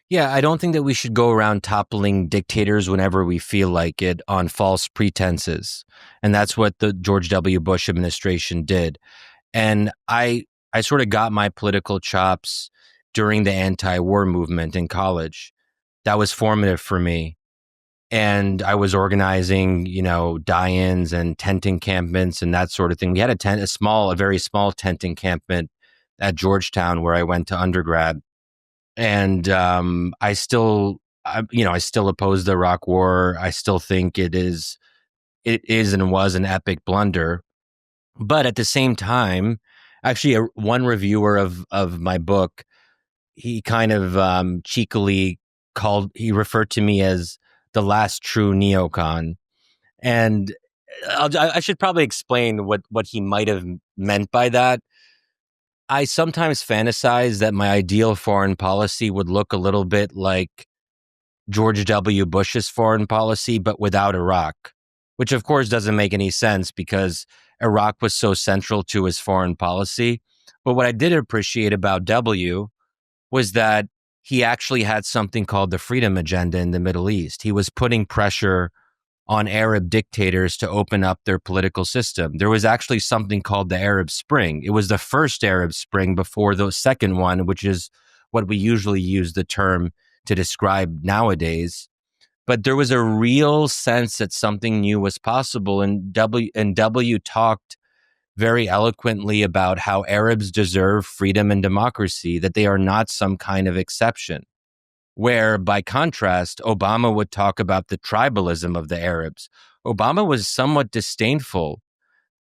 Yeah, I don't think that we should go around toppling dictators whenever we feel like it on false pretenses. And that's what the George W. Bush administration did. And I sort of got my political chops during the anti-war movement in college. That was formative for me. And I was organizing, die-ins and tent encampments and that sort of thing. We had a very small tent encampment at Georgetown where I went to undergrad. And I still oppose the Iraq War. I still think it is and was an epic blunder. But at the same time, actually, one reviewer of my book, he kind of cheekily referred to me as the last true neocon. And I should probably explain what he might have meant by that. I sometimes fantasize that my ideal foreign policy would look a little bit like George W. Bush's foreign policy, but without Iraq, which of course doesn't make any sense because Iraq was so central to his foreign policy. But what I did appreciate about W was that he actually had something called the Freedom Agenda in the Middle East. He was putting pressure on Arab dictators to open up their political system. There was actually something called the Arab Spring. It was the first Arab Spring before the second one, which is what we usually use the term to describe nowadays. But there was a real sense that something new was possible. And W talked very eloquently about how Arabs deserve freedom and democracy, that they are not some kind of exception. Where, by contrast, Obama would talk about the tribalism of the Arabs. Obama was somewhat disdainful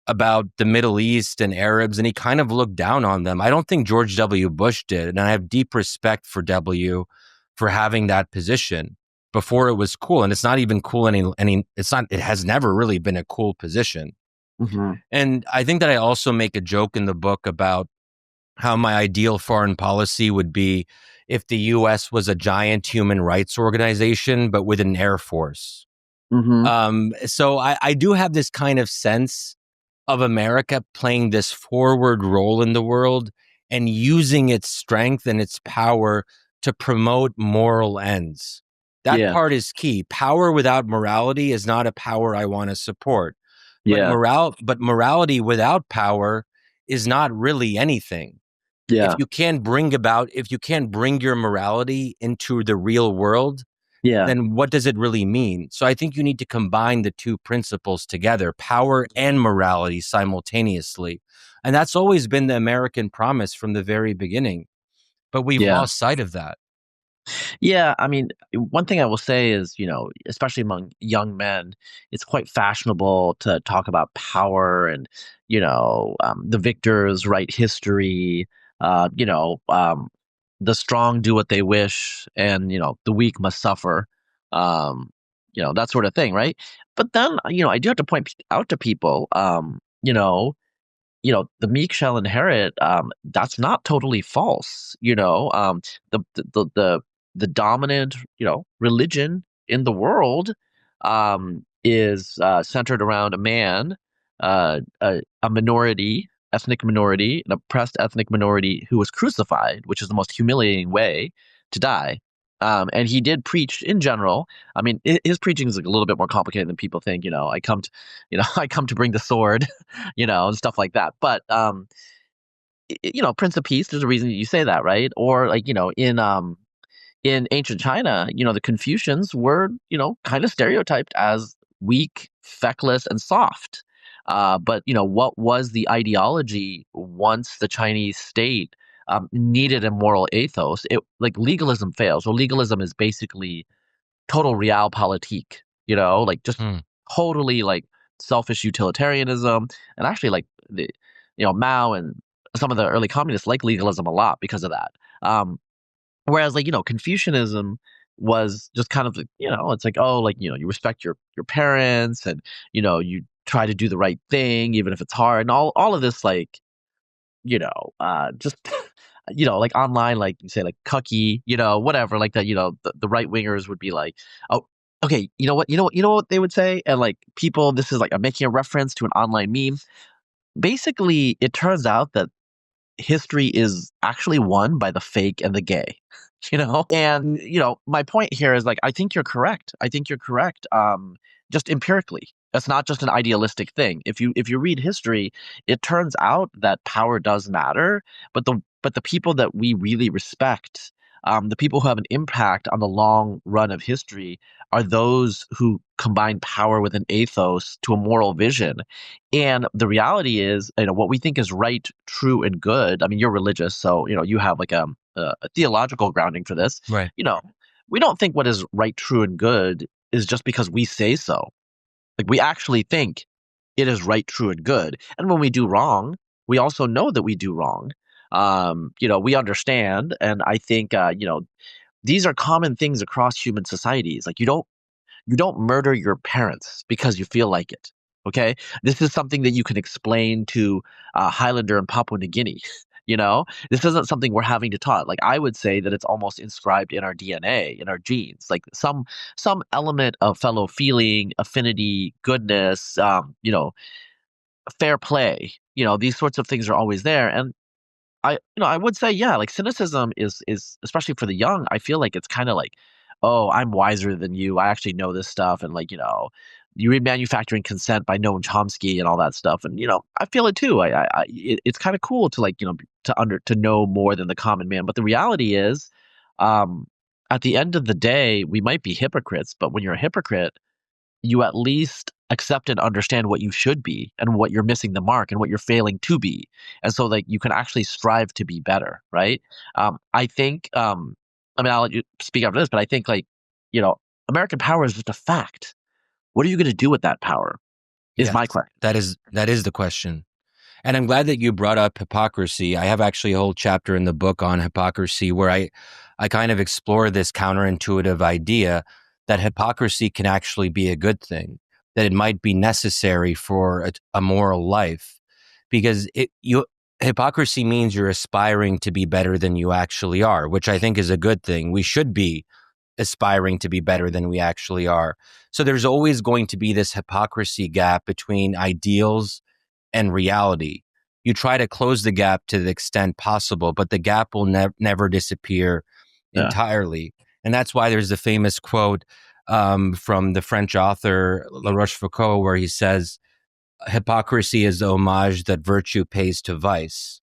about the Middle East and Arabs, and he kind of looked down on them. I don't think George W. Bush did, and I have deep respect for W for having that position before it was cool. And it's not even cool it has never really been a cool position.
Mm-hmm.
And I think that I also make a joke in the book about how my ideal foreign policy would be if the U.S. was a giant human rights organization, but with an air force.
Mm-hmm.
So I do have this kind of sense of America playing this forward role in the world and using its strength and its power to promote moral ends. That part is key. Power without morality is not a power I want to support. But morality without power is not really anything. If you can't bring your morality into the real world, then what does it really mean? So I think you need to combine the two principles together, power and morality simultaneously. And that's always been the American promise from the very beginning. But we've lost sight of that.
Yeah, I mean, one thing I will say is, especially among young men, it's quite fashionable to talk about power and, the victors write history, the strong do what they wish, and, the weak must suffer, that sort of thing, right? But then, I do have to point out to people, the meek shall inherit. That's not totally false. The dominant, religion in the world, is centered around a man, a minority, ethnic minority, an oppressed ethnic minority who was crucified, which is the most humiliating way to die. And he did preach in general. I mean, his preaching is like a little bit more complicated than people think. I come to, I come to bring the sword, and stuff like that. But Prince of Peace. There's a reason you say that, right? Or like in ancient China, the Confucians were kind of stereotyped as weak, feckless, and soft. But what was the ideology once the Chinese state needed a moral ethos? It like legalism fails. So legalism is basically total realpolitik, like just totally like selfish utilitarianism. And actually, like Mao and some of the early communists like legalism a lot because of that. Whereas like, Confucianism was just kind of, it's like, oh, like, you respect your parents and, you try to do the right thing, even if it's hard and all of this, like, just, like online, like you say, like cucky, whatever, like that, the right wingers would be like, oh, okay, you know what they would say? And like people, this is like, I'm making a reference to an online meme. Basically, it turns out that history is actually won by the fake and the gay, and my point here is like, I think you're correct. Just empirically, that's not just an idealistic thing. If you read history, it turns out that power does matter, but the people that we really respect, the people who have an impact on the long run of history, are those who combine power with an ethos to a moral vision. And the reality is, what we think is right, true, and good. I mean, you're religious, so you have like a theological grounding for this.
Right.
We don't think what is right, true, and good is just because we say so. Like we actually think it is right, true, and good. And when we do wrong, we also know that we do wrong. We understand, and I think these are common things across human societies. Like you don't murder your parents because you feel like it. Okay, this is something that you can explain to a Highlander in Papua New Guinea. This isn't something we're having to taught. Like I would say that it's almost inscribed in our DNA, in our genes. Like some element of fellow feeling, affinity, goodness, fair play. These sorts of things are always there. And I would say, yeah, like cynicism is especially for the young. I feel like it's kind of like, oh, I'm wiser than you. I actually know this stuff, and like you read Manufacturing Consent by Noam Chomsky and all that stuff, and I feel it too. It's kind of cool to like to know more than the common man. But the reality is, at the end of the day, we might be hypocrites, but when you're a hypocrite, you at least accept and understand what you should be and what you're missing the mark and what you're failing to be. And so like you can actually strive to be better, right? I think I mean I'll let you speak after this, but I think like, you know, American power is just a fact. What are you gonna do with that power? Is
Yes,
my question.
that is the question. And I'm glad that you brought up hypocrisy. I have actually a whole chapter in the book on hypocrisy where I kind of explore this counterintuitive idea that hypocrisy can actually be a good thing, that it might be necessary for a moral life, because hypocrisy means you're aspiring to be better than you actually are, which I think is a good thing. We should be aspiring to be better than we actually are. So there's always going to be this hypocrisy gap between ideals and reality. You try to close the gap to the extent possible, but the gap will never disappear entirely. And that's why there's the famous quote from the French author La Rochefoucauld, where he says, hypocrisy is the homage that virtue pays to vice.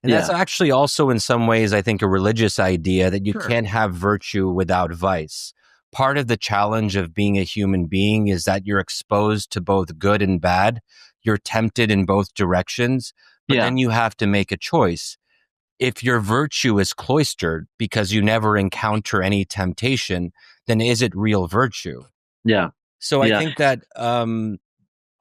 And that's actually also in some ways, I think, a religious idea that you can't have virtue without vice. Part of the challenge of being a human being is that you're exposed to both good and bad. You're tempted in both directions, but then you have to make a choice. If your virtue is cloistered because you never encounter any temptation, then is it real virtue?
Yeah.
So I think that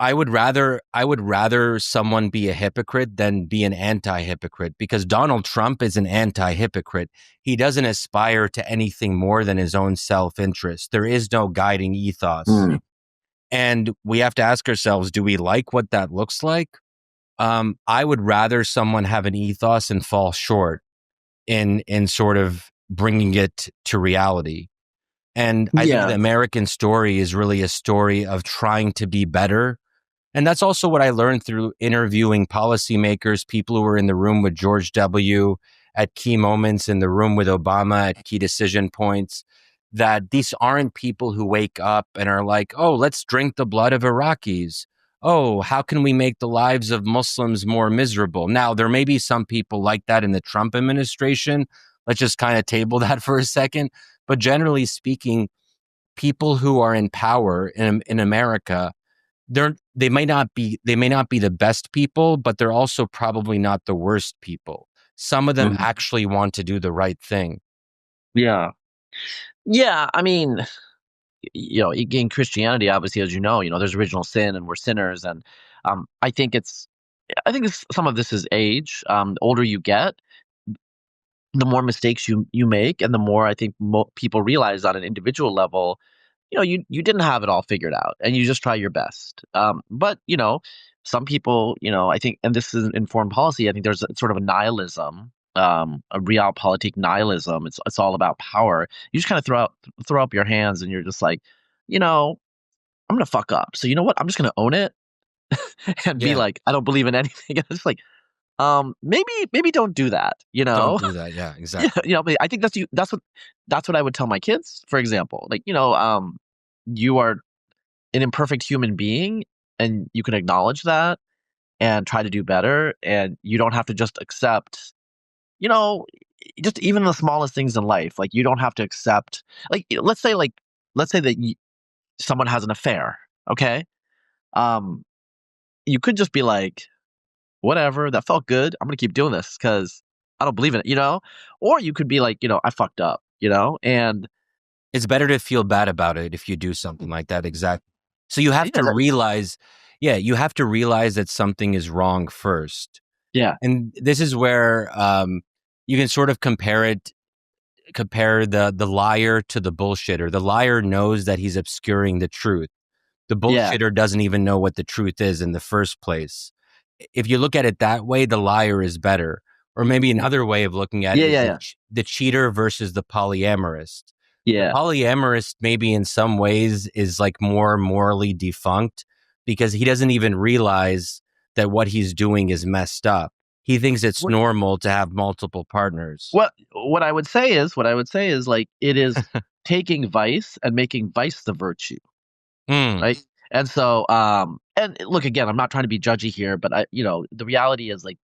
I would rather someone be a hypocrite than be an anti-hypocrite, because Donald Trump is an anti-hypocrite. He doesn't aspire to anything more than his own self-interest. There is no guiding ethos. And we have to ask ourselves, do we like what that looks like? I would rather someone have an ethos and fall short in sort of bringing it to reality. And I think the American story is really a story of trying to be better. And that's also what I learned through interviewing policymakers, people who were in the room with George W. at key moments, in the room with Obama at key decision points, that these aren't people who wake up and are like, oh, let's drink the blood of Iraqis. Oh, how can we make the lives of Muslims more miserable? Now, there may be some people like that in the Trump administration. Let's just kind of table that for a second. But generally speaking, people who are in power in America, they may not be the best people, but they're also probably not the worst people. Some of them actually want to do the right thing.
Yeah. I mean, you know, in Christianity, obviously, as you know, there's original sin and we're sinners, and I think some of this is age. The older you get, the more mistakes you make, and the more I think people realize on an individual level, you didn't have it all figured out, and you just try your best. But some people, I think, and this is in foreign policy, I think there's sort of a nihilism, a realpolitik nihilism. It's all about power. You just kind of throw up your hands, and you're just like, I'm gonna fuck up. So you know what? I'm just gonna own it and be like, I don't believe in anything. And it's like, maybe don't do that.
Don't do that. Yeah, exactly.
But I think that's what I would tell my kids. For example, like, you are an imperfect human being, and you can acknowledge that and try to do better, and you don't have to just accept, just even the smallest things in life. Like, you don't have to accept, like, let's say that someone has an affair. Okay, you could just be like, whatever, that felt good, I'm gonna keep doing this because I don't believe in it. Or you could be like, I fucked up, and
it's better to feel bad about it if you do something like that. Exactly. So you have to realize, you have to realize that something is wrong first.
Yeah.
And this is where you can sort of compare the liar to the bullshitter. The liar knows that he's obscuring the truth. The bullshitter doesn't even know what the truth is in the first place. If you look at it that way, the liar is better. Or maybe another way of looking at it is the cheater versus the polyamorist.
Yeah.
The polyamorist maybe in some ways is like more morally defunct because he doesn't even realize that what he's doing is messed up. He thinks it's normal to have multiple partners.
Well, what I would say is like, it is taking vice and making vice the virtue. Right. And so, and look, again, I'm not trying to be judgy here, but the reality is, like,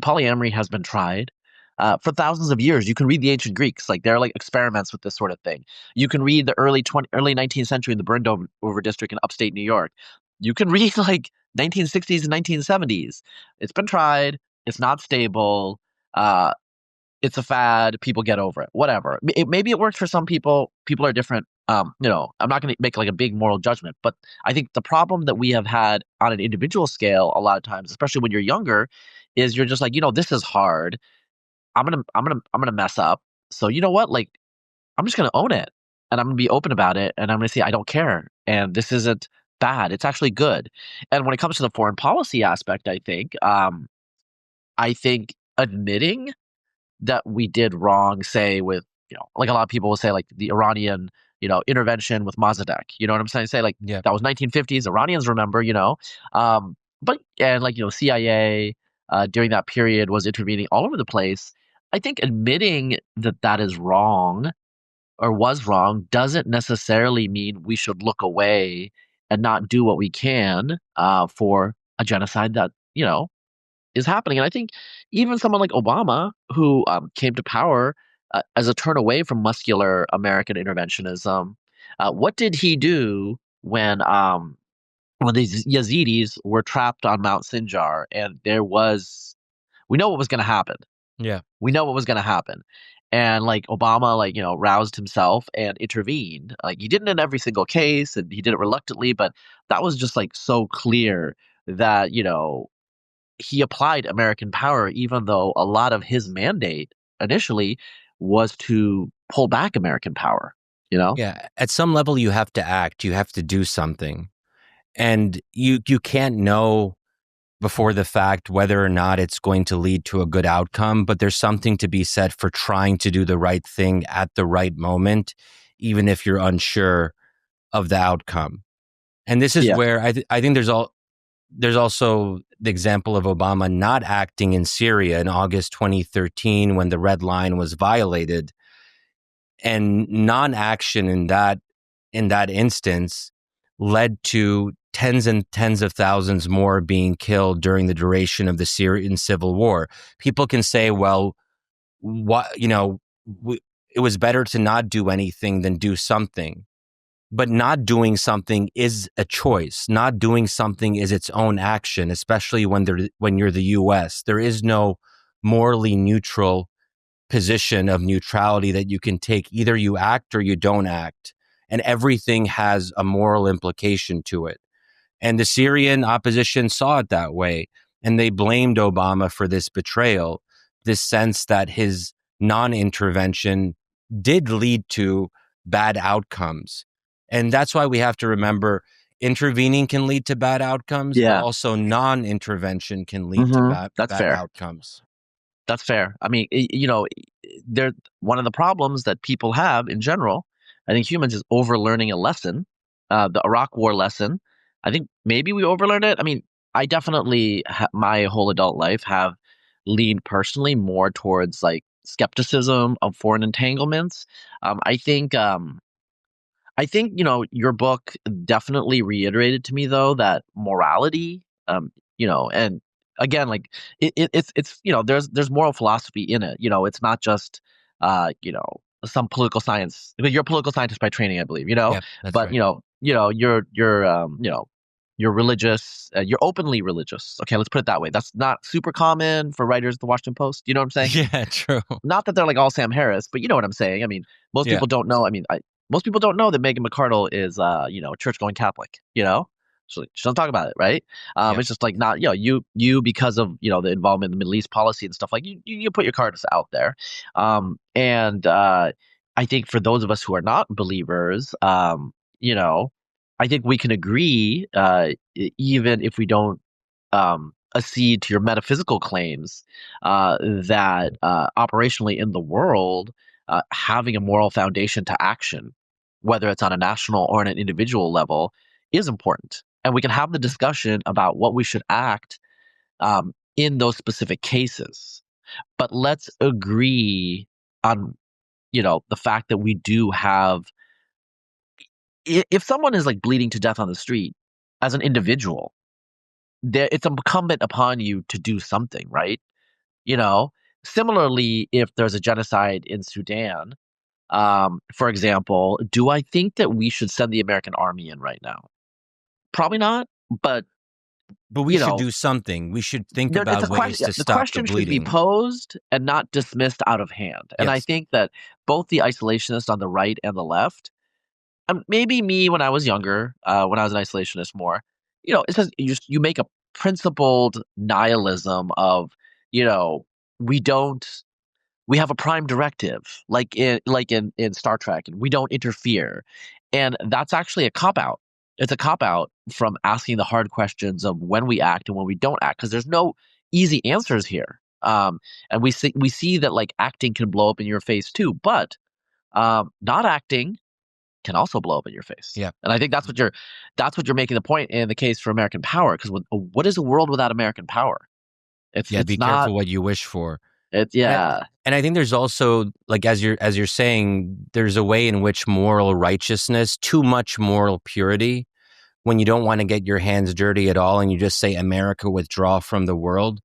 polyamory has been tried. for thousands of years. You can read the ancient Greeks, like there are like experiments with this sort of thing. You can read the early 19th century in the burned over district in upstate New York. You can read like 1960s and 1970s. It's been tried. It's not stable. It's a fad. People get over it. Whatever. Maybe it works for some people. People are different. I'm not going to make like a big moral judgment, but I think the problem that we have had on an individual scale a lot of times, especially when you're younger, is you're just like, this is hard. I'm gonna mess up. So you know what? Like, I'm just gonna own it, and I'm gonna be open about it, and I'm gonna say I don't care, and this isn't bad. It's actually good. And when it comes to the foreign policy aspect, I think admitting that we did wrong, say with like a lot of people will say like the Iranian intervention with Mossadegh. You know what I'm saying? Say like
Yeah.
that was 1950s. Iranians remember, but and like CIA during that period was intervening all over the place. I think admitting that that is wrong or was wrong doesn't necessarily mean we should look away and not do what we can for a genocide that is happening. And I think even someone like Obama, who came to power as a turn away from muscular American interventionism, what did he do when these Yazidis were trapped on Mount Sinjar and we know what was going to happen.
Yeah.
We know what was going to happen. And like Obama, like, roused himself and intervened. Like he didn't in every single case and he did it reluctantly, but that was just like so clear that, he applied American power, even though a lot of his mandate initially was to pull back American power,
Yeah. At some level, you have to act. You have to do something. And you can't know before the fact whether or not it's going to lead to a good outcome, but there's something to be said for trying to do the right thing at the right moment, even if you're unsure of the outcome. And this is where I think there's also the example of Obama not acting in Syria in August 2013 when the red line was violated, and non-action in that instance led to tens and tens of thousands more being killed during the duration of the Syrian civil war. People can say, well, it was better to not do anything than do something. But not doing something is a choice. Not doing something is its own action, especially when you're the U.S. There is no morally neutral position of neutrality that you can take. Either you act or you don't act. And everything has a moral implication to it. And the Syrian opposition saw it that way. And they blamed Obama for this betrayal, this sense that his non-intervention did lead to bad outcomes. And that's why we have to remember intervening can lead to bad outcomes, but also non-intervention can lead to bad outcomes.
That's fair. I mean, one of the problems that people have in general, I think humans, is overlearning a lesson, the Iraq War lesson. I think maybe we overlearned it. I mean, I definitely, my whole adult life, have leaned personally more towards like skepticism of foreign entanglements. I think, your book definitely reiterated to me, though, that morality, and again, like it's there's moral philosophy in it. It's not just some political science. Because you're a political scientist by training, I believe.
Yeah,
but
right.
You're religious. You're openly religious. Okay, let's put it that way. That's not super common for writers at the Washington Post. You know what I'm saying?
Yeah, true.
Not that they're like all Sam Harris, but you know what I'm saying. I mean, most people don't know. I mean, most people don't know that Meghan McArdle is, a church-going Catholic. So she doesn't talk about it, right? It's just like not, you because of the involvement in the Middle East policy and stuff, like you put your cards out there, and I think for those of us who are not believers, I think we can agree, even if we don't accede to your metaphysical claims, that operationally in the world, having a moral foundation to action, whether it's on a national or on an individual level, is important. And we can have the discussion about what we should act in those specific cases. But let's agree on, the fact that we do have, if someone is like bleeding to death on the street as an individual, it's incumbent upon you to do something, right? similarly, if there's a genocide in Sudan, for example, do I think that we should send the American army in right now? Probably not, but
we should do something. We should think
it's a
about ways
question.
to
The
stop the
question should be
bleeding.
posed and not dismissed out of hand. And I
Yes.
think that both the isolationists on the right and the left, maybe me when I was younger, when I was an isolationist more, it says you make a principled nihilism of, we don't we have a prime directive, like in Star Trek, and we don't interfere. And that's actually a cop out. It's a cop out from asking the hard questions of when we act and when we don't act, because there's no easy answers here. And we see that like acting can blow up in your face too, but not acting can also blow up in your face.
Yeah.
And I think that's what you're making the point in the case for American power. Because what is a world without American power? It's
Be
not.
careful what you wish for.
And
I think there's also, like, as you're saying, there's a way in which moral righteousness, too much moral purity, when you don't want to get your hands dirty at all and you just say America withdraw from the world,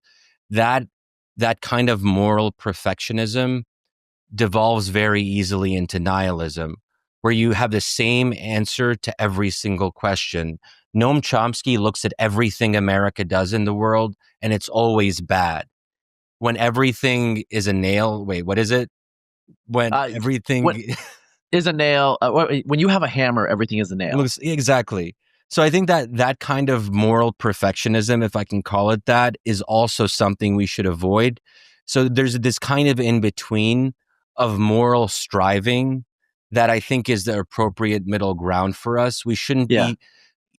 that kind of moral perfectionism devolves very easily into nihilism, where you have the same answer to every single question. Noam Chomsky looks at everything America does in the world and it's always bad. When everything is a nail, wait, what is it? When everything
is a nail, when you have a hammer, everything is a nail.
Exactly. So I think that kind of moral perfectionism, if I can call it that, is also something we should avoid. So there's this kind of in-between of moral striving that I think is the appropriate middle ground for us. We shouldn't be,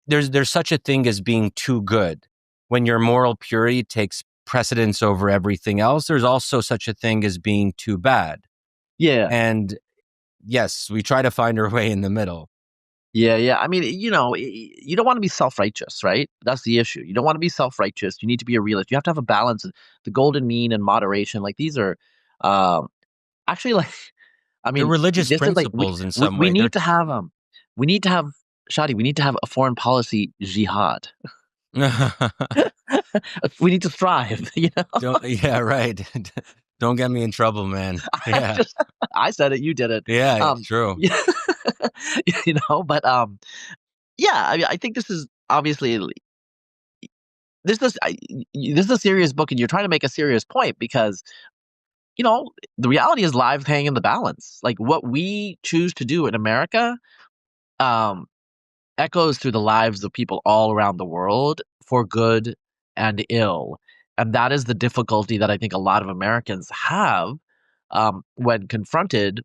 there's such a thing as being too good. When your moral purity takes precedence over everything else, there's also such a thing as being too bad.
Yeah.
And yes, we try to find our way in the middle.
Yeah. I mean, you don't want to be self-righteous, right? That's the issue. You don't want to be self-righteous. You need to be a realist. You have to have a balance, the golden mean and moderation. Like these are actually, like, I mean,
they're religious
this
principles
is like,
in some
we
way.
need to have Shadi, we need to have a foreign policy jihad. We need to strive,
Yeah, right. Don't get me in trouble, man. Yeah.
I said it, you did it.
Yeah, true.
But yeah, I mean, I think this is obviously this is a serious book, and you're trying to make a serious point because the reality is lives hang in the balance. Like what we choose to do in America echoes through the lives of people all around the world for good and ill. And that is the difficulty that I think a lot of Americans have when confronted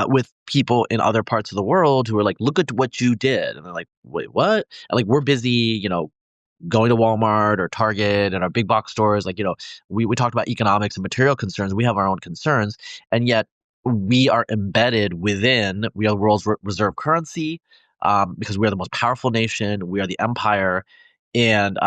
with people in other parts of the world who are like, look at what you did. And they're like, wait, what? And like, we're busy, going to Walmart or Target and our big box stores. Like, we talked about economics and material concerns. We have our own concerns. And yet we are embedded within, we are the world's reserve currency because we are the most powerful nation. We are the empire. And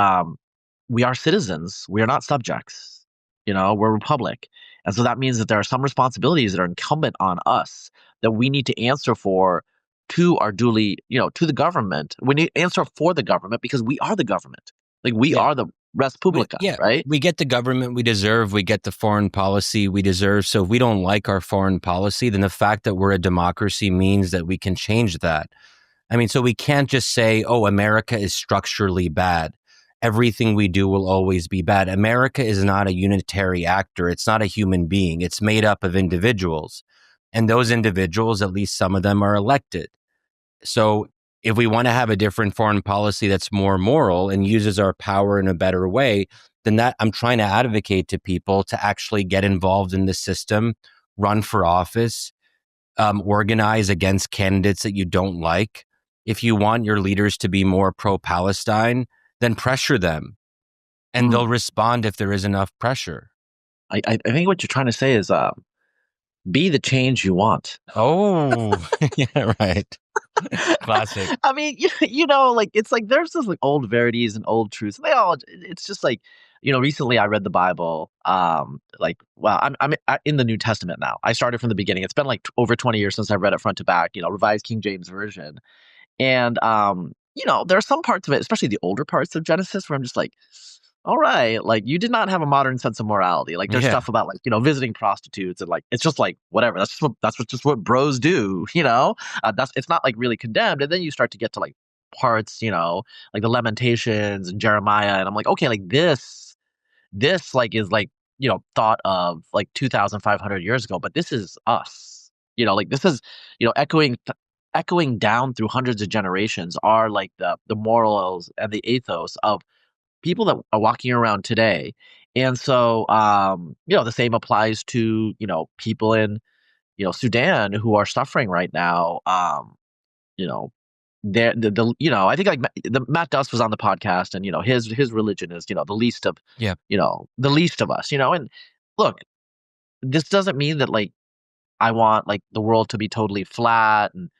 we are citizens. We are not subjects. We're a republic. And so that means that there are some responsibilities that are incumbent on us that we need to answer for to our duly, to the government. We need to answer for the government because we are the government. Like we are the res publica, right?
We get the government we deserve. We get the foreign policy we deserve. So if we don't like our foreign policy, then the fact that we're a democracy means that we can change that. I mean, so we can't just say, oh, America is structurally bad. Everything we do will always be bad. America is not a unitary actor. It's not a human being. It's made up of individuals. And those individuals, at least some of them, are elected. So if we want to have a different foreign policy that's more moral and uses our power in a better way, then that I'm trying to advocate to people to actually get involved in the system, run for office, organize against candidates that you don't like. If you want your leaders to be more pro-Palestine, then pressure them, and they'll respond if there is enough pressure.
I think what you're trying to say is be the change you want.
Oh, yeah, right. Classic.
I mean, like it's like there's this like old verities and old truths. It's just like, recently I read the Bible. I'm in the New Testament now. I started from the beginning. It's been like over 20 years since I've read it front to back. Revised King James Version, and there are some parts of it, especially the older parts of Genesis, where I'm just like, all right, like you did not have a modern sense of morality. Like there's
Yeah.
stuff about like, visiting prostitutes and like, it's just like, whatever. Just what bros do, it's not like really condemned. And then you start to get to like parts, like the Lamentations and Jeremiah. And I'm like, okay, like this like is like, thought of like 2,500 years ago, but this is us, like this is, echoing down through hundreds of generations are like the morals and the ethos of people that are walking around today. And so, the same applies to, people in, Sudan who are suffering right now. You know, I think like the Matt Duss was on the podcast, and his religion is the least of
Yeah.
the least of us. And look, this doesn't mean that like I want like the world to be totally flat, and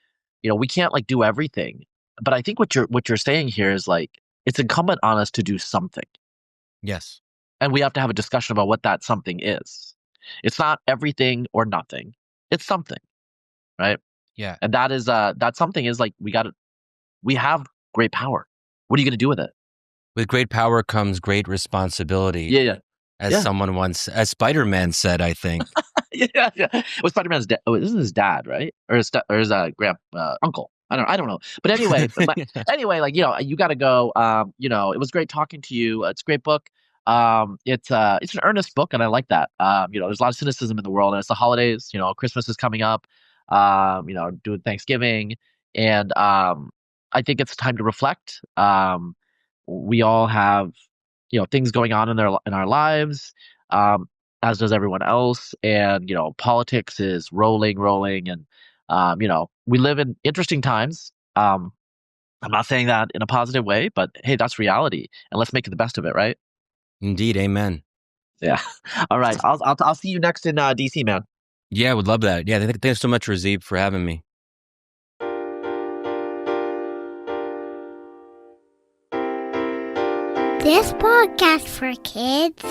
we can't like do everything. But I think what you're saying here is like it's incumbent on us to do something.
Yes.
And we have to have a discussion about what that something is. It's not everything or nothing. It's something, right?
Yeah.
And that something is like we have great power. What are you going to do with it?
With great power comes great responsibility.
Yeah.
As as Spider-Man said, I think.
yeah. Well, Spider-Man's dad. Oh, isn't his dad, right? Or his uncle. I don't know. But anyway, like you got to go. It was great talking to you. It's a great book. It's an earnest book, and I like that. There's a lot of cynicism in the world, and it's the holidays. Christmas is coming up. Doing Thanksgiving, and I think it's time to reflect. We all have things going on in our lives, as does everyone else, and politics is rolling, and we live in interesting times. I'm not saying that in a positive way, but hey, that's reality, and let's make it the best of it, right?
Indeed, amen.
Yeah. All right. I'll see you next in DC, man.
Yeah, would love that. Yeah, thanks so much, Razib, for having me.
This podcast for kids